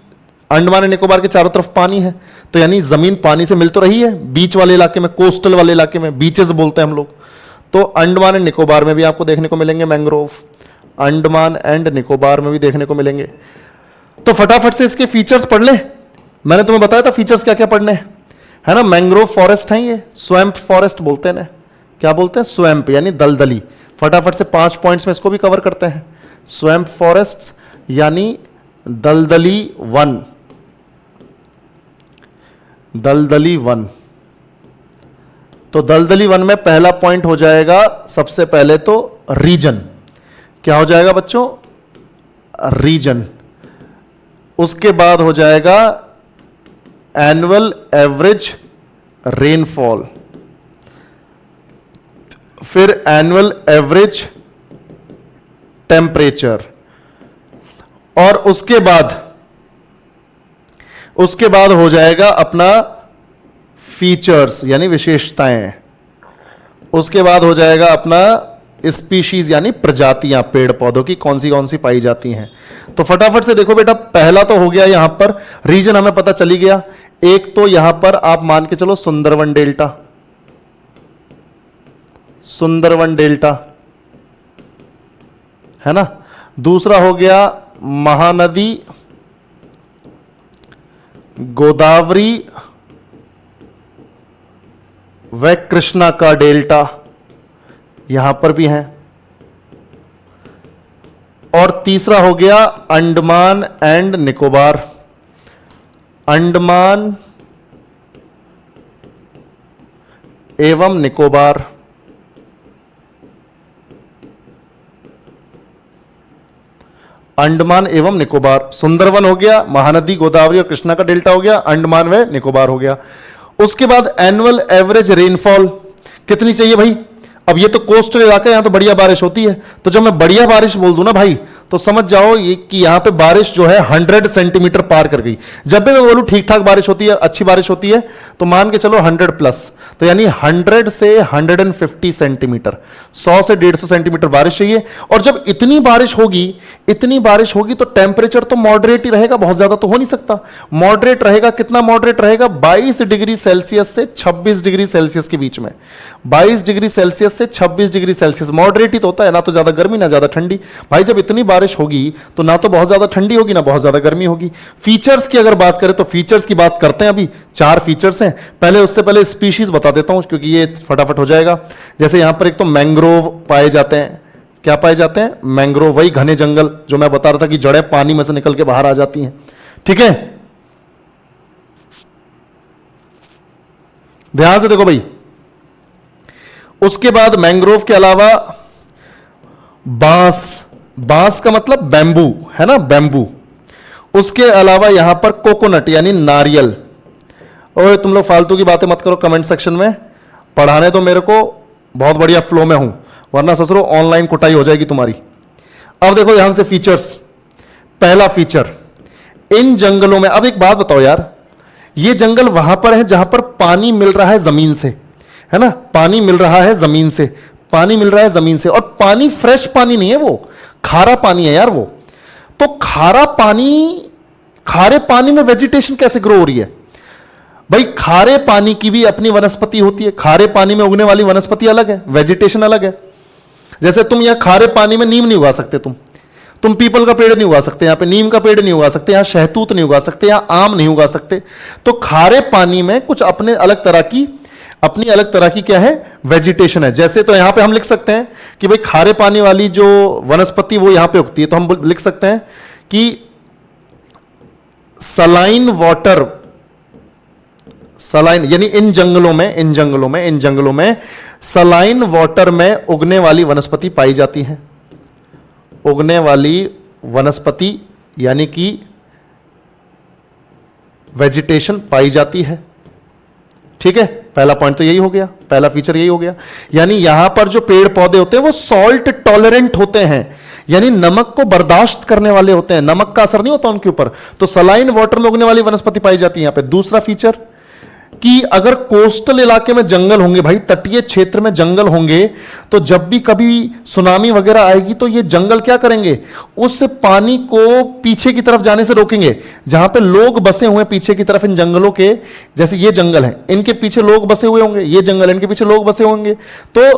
अंडमान एंड निकोबार के चारों तरफ पानी है, तो यानी जमीन पानी से मिल तो रही है। बीच वाले इलाके में, कोस्टल वाले इलाके में, बीचेस बोलते हैं हम लोग, तो अंडमान एंड निकोबार में भी आपको देखने को मिलेंगे मैंग्रोव। अंडमान एंड निकोबार में भी देखने को मिलेंगे। तो फटाफट से इसके फीचर्स पढ़ ले। मैंने तुम्हें बताया था फीचर्स क्या क्या पढ़ने हैं, है ना। मैंग्रोव फॉरेस्ट है, ये स्वैम्प फॉरेस्ट बोलते हैं ना। क्या बोलते हैं? स्वैम्प यानी दलदली। फटाफट से 5 पॉइंट्स में इसको भी कवर करते हैं। स्वैम्प फॉरेस्ट यानी दलदली वन। दलदली वन, तो दलदली वन में पहला पॉइंट हो जाएगा सबसे पहले तो रीजन। क्या हो जाएगा बच्चों? रीजन। उसके बाद हो जाएगा एनुअल एवरेज रेनफॉल, फिर एनुअल एवरेज टेम्परेचर, और उसके बाद हो जाएगा अपना फीचर्स यानी विशेषताएं। उसके बाद हो जाएगा अपना स्पीशीज यानी प्रजातियां, पेड़ पौधों की कौन सी पाई जाती हैं। तो फटाफट से देखो बेटा, पहला तो हो गया यहां पर रीजन, हमें पता चली गया। एक तो यहां पर आप मान के चलो सुंदरवन डेल्टा, सुंदरवन डेल्टा है ना। दूसरा हो गया महानदी गोदावरी व कृष्णा का डेल्टा, यहां पर भी है। और तीसरा हो गया अंडमान एंड निकोबार, अंडमान एवं निकोबार। अंडमान एवं निकोबार, सुंदरवन हो गया, महानदी गोदावरी और कृष्णा का डेल्टा हो गया, अंडमान व निकोबार हो गया। उसके बाद एनुअल एवरेज रेनफॉल कितनी चाहिए भाई? अब ये तो कोस्टल इलाका है, यहां तो बढ़िया बारिश होती है, तो जब मैं बढ़िया बारिश बोल दूं ना भाई, तो समझ जाओ ये कि यहां पे बारिश जो है 100 सेंटीमीटर पार कर गई। जब भी मैं बोलूं ठीक ठाक बारिश होती है, अच्छी बारिश होती है, तो मान के चलो 100 प्लस, तो यानी 100 से 150 सेंटीमीटर, 100 से 150 सेंटीमीटर बारिश चाहिए। और जब इतनी बारिश होगी तो टेम्परेचर तो मॉडरेट ही रहेगा, बहुत ज्यादा तो हो नहीं सकता। मॉडरेट रहेगा, कितना मॉडरेट रहेगा? 22 डिग्री सेल्सियस से 26 डिग्री सेल्सियस के बीच में। 22 डिग्री सेल्सियस से 26 डिग्री सेल्सियस, मॉडरेट ही तो होता है, ना तो ज्यादा गर्मी ना ज्यादा ठंडी। भाई जब इतनी बारिश होगी तो ना तो बहुत ज्यादा ठंडी होगी ना बहुत ज्यादा गर्मी होगी। फीचर्स की अगर बात करें तो फीचर्स की बात करते हैं। अभी 4 फीचर्स हैं। पहले उससे पहले स्पीशीज बता देता हूं क्योंकि ये फटाफट हो जाएगा। जैसे यहां पर एक तो मैंग्रोव पाए जाते हैं। क्या पाए जाते हैं? मैंग्रोव, वही घने जंगल जो मैं बता रहा था कि जड़ें पानी में से निकल के बाहर आ जाती हैं। ठीक है, ध्यान से देखो भाई। उसके बाद मैंग्रोव के अलावा बांस का मतलब बैम्बू है ना, बैम्बू। उसके अलावा यहां पर कोकोनट यानी नारियल। और तुम लोग फालतू की बातें मत करो कमेंट सेक्शन में, पढ़ाने तो मेरे को बहुत बढ़िया फ्लो में हूं, वरना ससुरो ऑनलाइन कुटाई हो जाएगी तुम्हारी। अब देखो ध्यान से फीचर्स। पहला फीचर, इन जंगलों में, अब एक बात बताओ यार, ये जंगल वहां पर है जहां पर पानी मिल रहा है जमीन से, है ना, पानी मिल रहा है जमीन से, पानी मिल रहा है जमीन से। और पानी फ्रेश पानी नहीं है, वो खारा पानी है यार वो। तो खारे पानी में वेजिटेशन कैसे ग्रो हो रही है भाई? खारे पानी की भी अपनी वनस्पति होती है। खारे पानी में उगने वाली वनस्पति अलग है, वेजिटेशन अलग है। जैसे तुम यहां खारे पानी में नीम नहीं उगा सकते, तुम पीपल का पेड़ नहीं उगा सकते, यहां पे नीम का पेड़ नहीं उगा सकते, यहां शहतूत नहीं उगा सकते, यहां आम नहीं उगा सकते। तो खारे पानी में कुछ अपनी अलग तरह की क्या है? वेजिटेशन है। जैसे तो यहां पे हम लिख सकते हैं कि भाई खारे पानी वाली जो वनस्पति वो यहां पे उगती है, तो हम लिख सकते हैं कि सलाइन वाटर, सलाइन यानी इन जंगलों में सलाइन वाटर में उगने वाली वनस्पति पाई जाती है। उगने वाली वनस्पति यानी कि वेजिटेशन पाई जाती है। ठीक है, पहला पॉइंट तो यही हो गया। पहला फीचर यही हो गया। यानी यहां पर जो पेड़ पौधे होते हैं वो सॉल्ट टॉलरेंट होते हैं, यानी नमक को बर्दाश्त करने वाले होते हैं, नमक का असर नहीं होता उनके ऊपर, तो सलाइन वाटर में उगने वाली वनस्पति पाई जाती है यहां पे। दूसरा फीचर कि अगर कोस्टल इलाके में जंगल होंगे, भाई तटीय क्षेत्र में जंगल होंगे, तो जब भी कभी सुनामी वगैरह आएगी तो ये जंगल क्या करेंगे, उस पानी को पीछे की तरफ जाने से रोकेंगे। जहां पे लोग बसे हुए पीछे की तरफ इन जंगलों के, जैसे ये जंगल है, इनके पीछे लोग बसे हुए होंगे, ये जंगल इनके पीछे लोग बसे होंगे, तो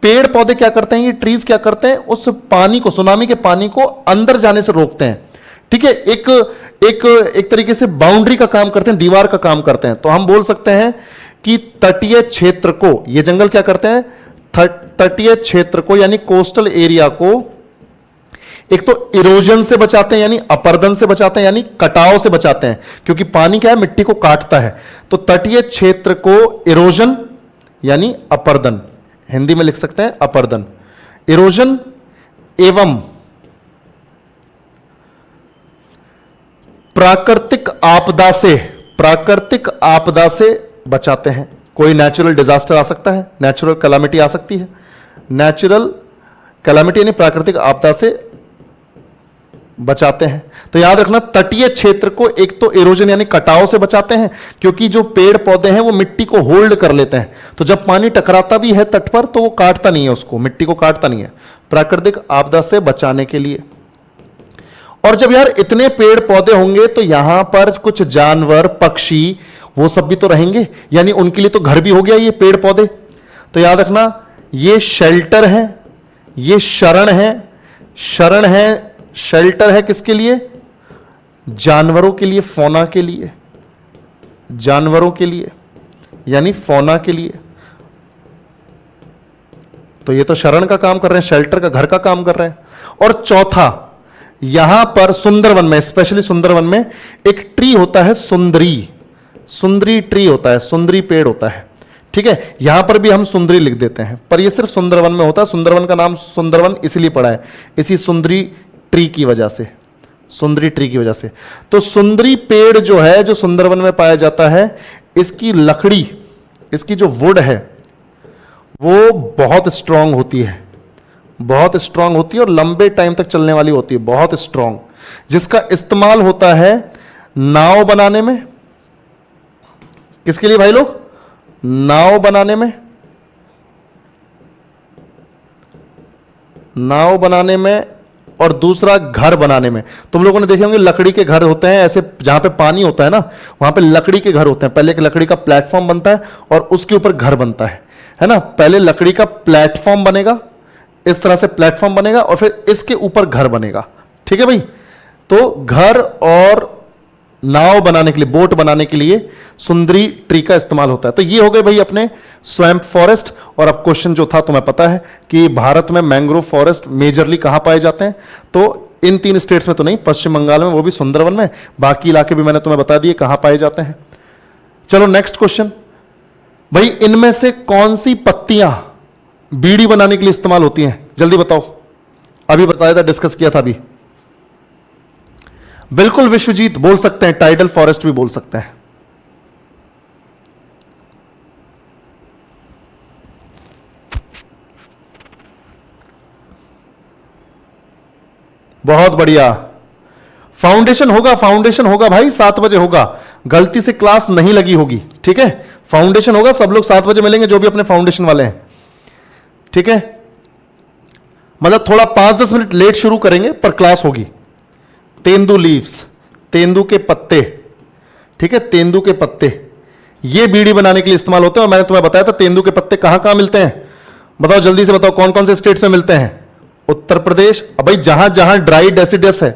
पेड़ पौधे क्या करते हैं, ये ट्रीज क्या करते हैं, उस पानी को, सुनामी के पानी को अंदर जाने से रोकते हैं। ठीक है, एक तरीके से बाउंड्री का काम करते हैं, दीवार का काम करते हैं। तो हम बोल सकते हैं कि तटीय क्षेत्र को, ये जंगल क्या करते हैं, तटीय क्षेत्र को यानी कोस्टल एरिया को एक तो इरोजन से बचाते हैं, यानी अपर्दन से बचाते हैं, यानी कटाव से बचाते हैं, क्योंकि पानी क्या है, मिट्टी को काटता है। तो तटीय क्षेत्र को इरोजन यानी अपर्दन, हिंदी में लिख सकते हैं अपर्दन, इरोजन एवं प्राकृतिक आपदा से बचाते हैं। कोई नेचुरल डिजास्टर आ सकता है, नेचुरल कैलामिटी आ सकती है, नेचुरल कैलामिटी यानी प्राकृतिक आपदा से बचाते हैं। तो याद रखना, तटीय क्षेत्र को एक तो इरोजन यानी कटाव से बचाते हैं, क्योंकि जो पेड़ पौधे हैं वो मिट्टी को होल्ड कर लेते हैं, तो जब पानी टकराता भी है तट पर तो वो काटता नहीं है, उसको, मिट्टी को काटता नहीं है, प्राकृतिक आपदा से बचाने के लिए। और जब यार इतने पेड़ पौधे होंगे तो यहां पर कुछ जानवर, पक्षी, वो सब भी तो रहेंगे, यानी उनके लिए तो घर भी हो गया ये पेड़ पौधे। तो याद रखना, ये शेल्टर है, ये शरण है, शेल्टर है किसके लिए, जानवरों के लिए, फौना के लिए, जानवरों के लिए यानी फौना के लिए। तो ये तो शरण का काम कर रहे हैं, शेल्टर का, घर का काम कर रहे हैं। और चौथा, यहां पर सुंदरवन में, स्पेशली सुंदरवन में एक ट्री होता है, सुंदरी ट्री होता है, सुंदरी पेड़ होता है। ठीक है, यहां पर भी हम सुंदरी लिख देते हैं, पर यह सिर्फ सुंदरवन में होता है। सुंदरवन का नाम सुंदरवन इसलिए पड़ा है, इसी सुंदरी ट्री की वजह से, सुंदरी ट्री की वजह से। तो सुंदरी पेड़ जो है, जो सुंदरवन में पाया जाता है, इसकी लकड़ी, इसकी जो वुड है वो बहुत स्ट्रांग होती है, बहुत स्ट्रांग होती है और लंबे टाइम तक चलने वाली होती है, बहुत स्ट्रांग, जिसका इस्तेमाल होता है नाव बनाने में। किसके लिए भाई लोग, नाव बनाने में, नाव बनाने में, और दूसरा घर बनाने में। तुम लोगों ने देखे होंगे लकड़ी के घर होते हैं ऐसे, जहां पे पानी होता है ना, वहां पे लकड़ी के घर होते हैं। पहले एक लकड़ी का प्लेटफॉर्म बनता है और उसके ऊपर घर बनता है ना। पहले लकड़ी का प्लेटफॉर्म बनेगा, इस तरह से प्लेटफॉर्म बनेगा, और फिर इसके ऊपर घर बनेगा। ठीक है भाई, तो घर और नाव बनाने के लिए, बोट बनाने के लिए सुंदरी ट्री का इस्तेमाल होता है। तो ये हो गए भाई अपने स्वैम्प फॉरेस्ट। और अब क्वेश्चन जो था तुम्हें पता है कि भारत में मैंग्रोव फॉरेस्ट मेजरली कहां पाए जाते हैं, तो इन 3 स्टेट्स में तो नहीं, पश्चिम बंगाल में, वो भी सुंदरवन में, बाकी इलाके भी मैंने तुम्हें बता दिए कहां पाए जाते हैं। चलो नेक्स्ट क्वेश्चन, भाई इनमें से कौन सी पत्तियां बीड़ी बनाने के लिए इस्तेमाल होती हैं, जल्दी बताओ। अभी बताया था, डिस्कस किया था अभी। बिल्कुल विश्वजीत बोल सकते हैं, टाइडल फॉरेस्ट भी बोल सकते हैं। बहुत बढ़िया, फाउंडेशन होगा, फाउंडेशन होगा भाई, 7 बजे होगा, गलती से क्लास नहीं लगी होगी। ठीक है, फाउंडेशन होगा, सब लोग 7 बजे मिलेंगे जो भी अपने फाउंडेशन वाले हैं। ठीक है, मतलब थोड़ा 5-10 मिनट लेट शुरू करेंगे पर क्लास होगी। तेंदू लीव्स, तेंदू के पत्ते, ठीक है, तेंदू के पत्ते ये बीड़ी बनाने के लिए इस्तेमाल होते हैं। और मैंने तुम्हें बताया था तेंदू के पत्ते कहां कहां मिलते हैं, बताओ जल्दी से बताओ, कौन कौन से स्टेट्स में मिलते हैं। उत्तर प्रदेश, अब भाई जहां जहां ड्राई डेसिडस है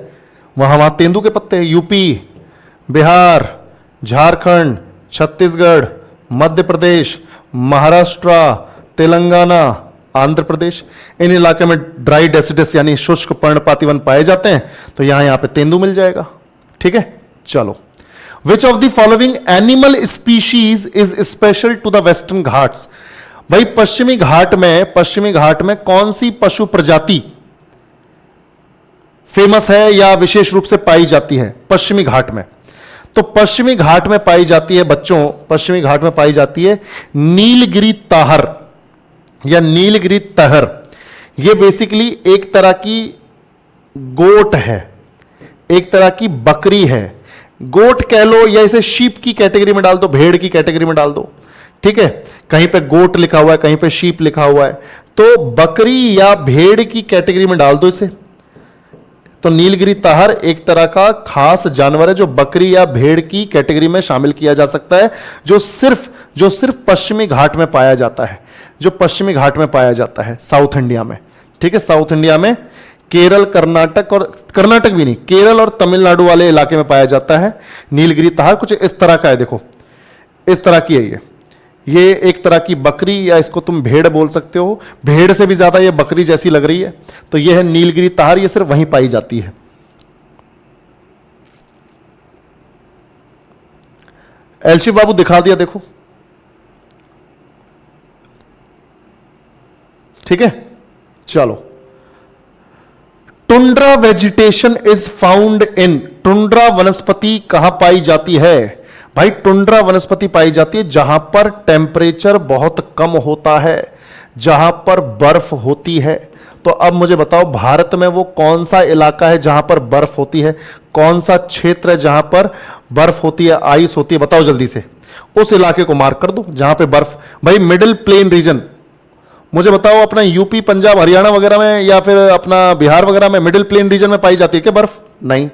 वहां वहां तेंदू के पत्ते हैं। यूपी, बिहार, झारखंड, छत्तीसगढ़, मध्य प्रदेश, महाराष्ट्र, तेलंगाना, आंध्र प्रदेश, इन इलाके में ड्राई डेसिडस यानी शुष्क पर्णपाती वन पाए जाते हैं, तो यहां पे तेंदू मिल जाएगा। ठीक है, चलो, which of the following animal species is special to the Western Ghats. भाई पश्चिमी घाट में कौन सी पशु प्रजाति फेमस है या विशेष रूप से पाई जाती है पश्चिमी घाट में। तो पश्चिमी घाट में पाई जाती है बच्चों, पश्चिमी घाट में पाई जाती है नीलगिरी ताहर या नीलगिरी तहर। यह बेसिकली एक तरह की गोट है, एक तरह की बकरी है। गोट कह लो या इसे शीप की कैटेगरी में डाल दो, भेड़ की कैटेगरी में डाल दो, ठीक है। कहीं पे गोट लिखा हुआ है, कहीं पे शीप लिखा हुआ है, तो बकरी या भेड़ की कैटेगरी में डाल दो इसे। तो नीलगिरी ताहर एक तरह का खास जानवर है जो बकरी या भेड़ की कैटेगरी में शामिल किया जा सकता है, जो सिर्फ पश्चिमी घाट में पाया जाता है, जो पश्चिमी घाट में पाया जाता है साउथ इंडिया में, ठीक है। साउथ इंडिया में केरल, कर्नाटक, और कर्नाटक भी नहीं, केरल और तमिलनाडु वाले इलाके में पाया जाता है नीलगिरी ताहर। कुछ इस तरह का है, देखो इस तरह की है ये एक तरह की बकरी, या इसको तुम भेड़ बोल सकते हो, भेड़ से भी ज्यादा ये बकरी जैसी लग रही है। तो ये है नीलगिरी ताहर, ये सिर्फ वहीं पाई जाती है। एलसी बाबू दिखा दिया, देखो ठीक है। चलो, tundra vegetation is found in, tundra वनस्पति कहां पाई जाती है भाई? टुंड्रा वनस्पति पाई जाती है जहां पर टेम्परेचर बहुत कम होता है, जहां पर बर्फ होती है। तो अब मुझे बताओ, भारत में वो कौन सा इलाका है जहां पर बर्फ होती है? कौन सा क्षेत्र है जहां पर बर्फ होती है, आइस होती है? बताओ जल्दी से, उस इलाके को मार्क कर दो जहां पे बर्फ। भाई मिडिल प्लेन रीजन, मुझे बताओ अपना यूपी, पंजाब, हरियाणा वगैरह में या फिर अपना बिहार वगैरह में मिडिल प्लेन रीजन में पाई जाती है क्या बर्फ? नहीं।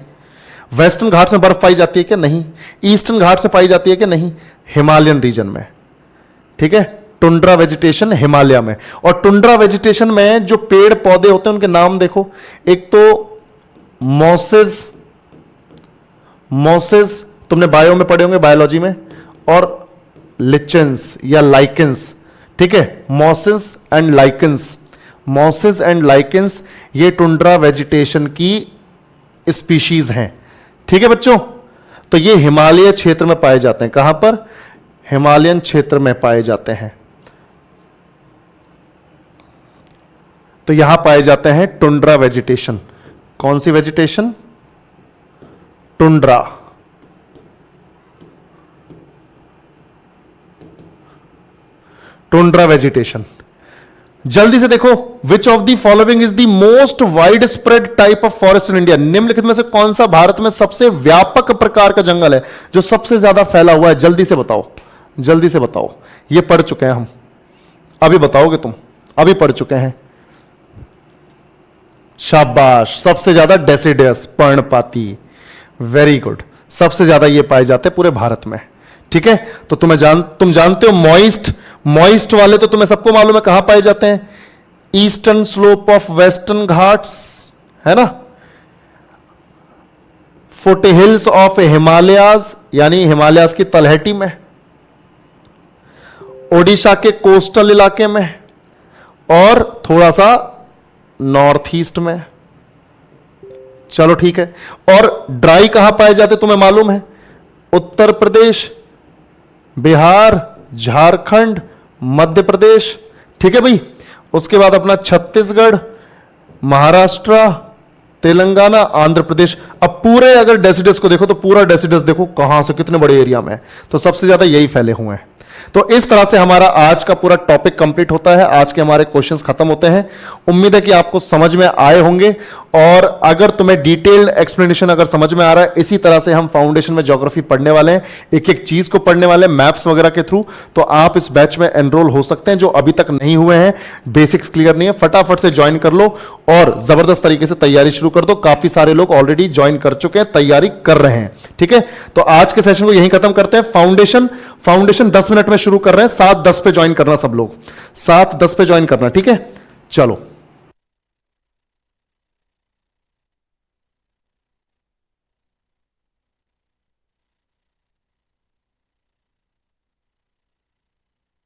वेस्टर्न घाट्स में बर्फ पाई जाती है क्या? नहीं। ईस्टर्न घाट से पाई जाती है क्या? नहीं। हिमालयन रीजन में, ठीक है। टुंड्रा वेजिटेशन हिमालय में। और टुंड्रा वेजिटेशन में जो पेड़ पौधे होते हैं उनके नाम देखो, एक तो मॉसेस तुमने बायो में पढ़े होंगे, बायोलॉजी में, और लिचेंस या लाइकेंस, ठीक है। मॉसेस एंड लाइकेंस ये टुंड्रा वेजिटेशन की स्पीशीज हैं, ठीक है बच्चों। तो ये हिमालय क्षेत्र में पाए जाते हैं। कहां पर? हिमालयन क्षेत्र में पाए जाते हैं। तो यहां पाए जाते हैं टुंड्रा वेजिटेशन। कौन सी वेजिटेशन? टुंड्रा। Tundra vegetation. जल्दी से देखो, विच of the following is the most wide spread type of forest in India? निम्नलिखित में से कौन सा भारत में सबसे व्यापक प्रकार का जंगल है, जो सबसे ज्यादा फैला हुआ है? जल्दी से बताओ, जल्दी से बताओ। ये पढ़ चुके हैं हम, अभी बताओगे तुम, अभी पढ़ चुके हैं। शाबाश, सबसे ज्यादा डेसिडियस, पर्णपाती, वेरी गुड। सबसे ज्यादा ये पाए जाते हैं पूरे भारत में, ठीक है। तो तुम जानते हो मॉइस्ट वाले तो तुम्हें सबको मालूम है कहां पाए जाते हैं? Eastern slope of western Ghats, है ना। फुट हिल्स ऑफ हिमालयाज, यानी हिमालयाज की तलहटी में, ओडिशा के कोस्टल इलाके में, और थोड़ा सा नॉर्थ ईस्ट में। चलो ठीक है। और ड्राई कहां पाए जाते तुम्हें मालूम है? उत्तर प्रदेश, बिहार, झारखंड, मध्य प्रदेश, ठीक है भाई। उसके बाद अपना छत्तीसगढ़, महाराष्ट्र, तेलंगाना, आंध्र प्रदेश। अब पूरे अगर डेसिडस को देखो तो पूरा डेसिडस देखो कहां से कितने बड़े एरिया में है, तो सबसे ज्यादा यही फैले हुए हैं। तो इस तरह से हमारा आज का पूरा टॉपिक कंप्लीट होता है, आज के हमारे क्वेश्चंस खत्म होते हैं। उम्मीद है कि आपको समझ में आए होंगे, और अगर तुम्हें डिटेल्ड एक्सप्लेनेशन अगर समझ में आ रहा है, इसी तरह से हम फाउंडेशन में ज्योग्राफी पढ़ने वाले हैं, एक एक चीज को पढ़ने वाले हैं मैप्स वगैरह के थ्रू। तो आप इस बैच में एनरोल हो सकते हैं। जो अभी तक नहीं हुए हैं, बेसिक्स क्लियर नहीं है, फटाफट से ज्वाइन कर लो और जबरदस्त तरीके से तैयारी शुरू कर दो। काफी सारे लोग ऑलरेडी ज्वाइन कर चुके हैं, तैयारी कर रहे हैं, ठीक है। तो आज के सेशन को यहीं खत्म करते हैं। फाउंडेशन 10 मिनट में शुरू कर रहे हैं, 7:10 पे ज्वाइन करना सब लोग, 7:10 पे ज्वाइन करना, ठीक है। चलो।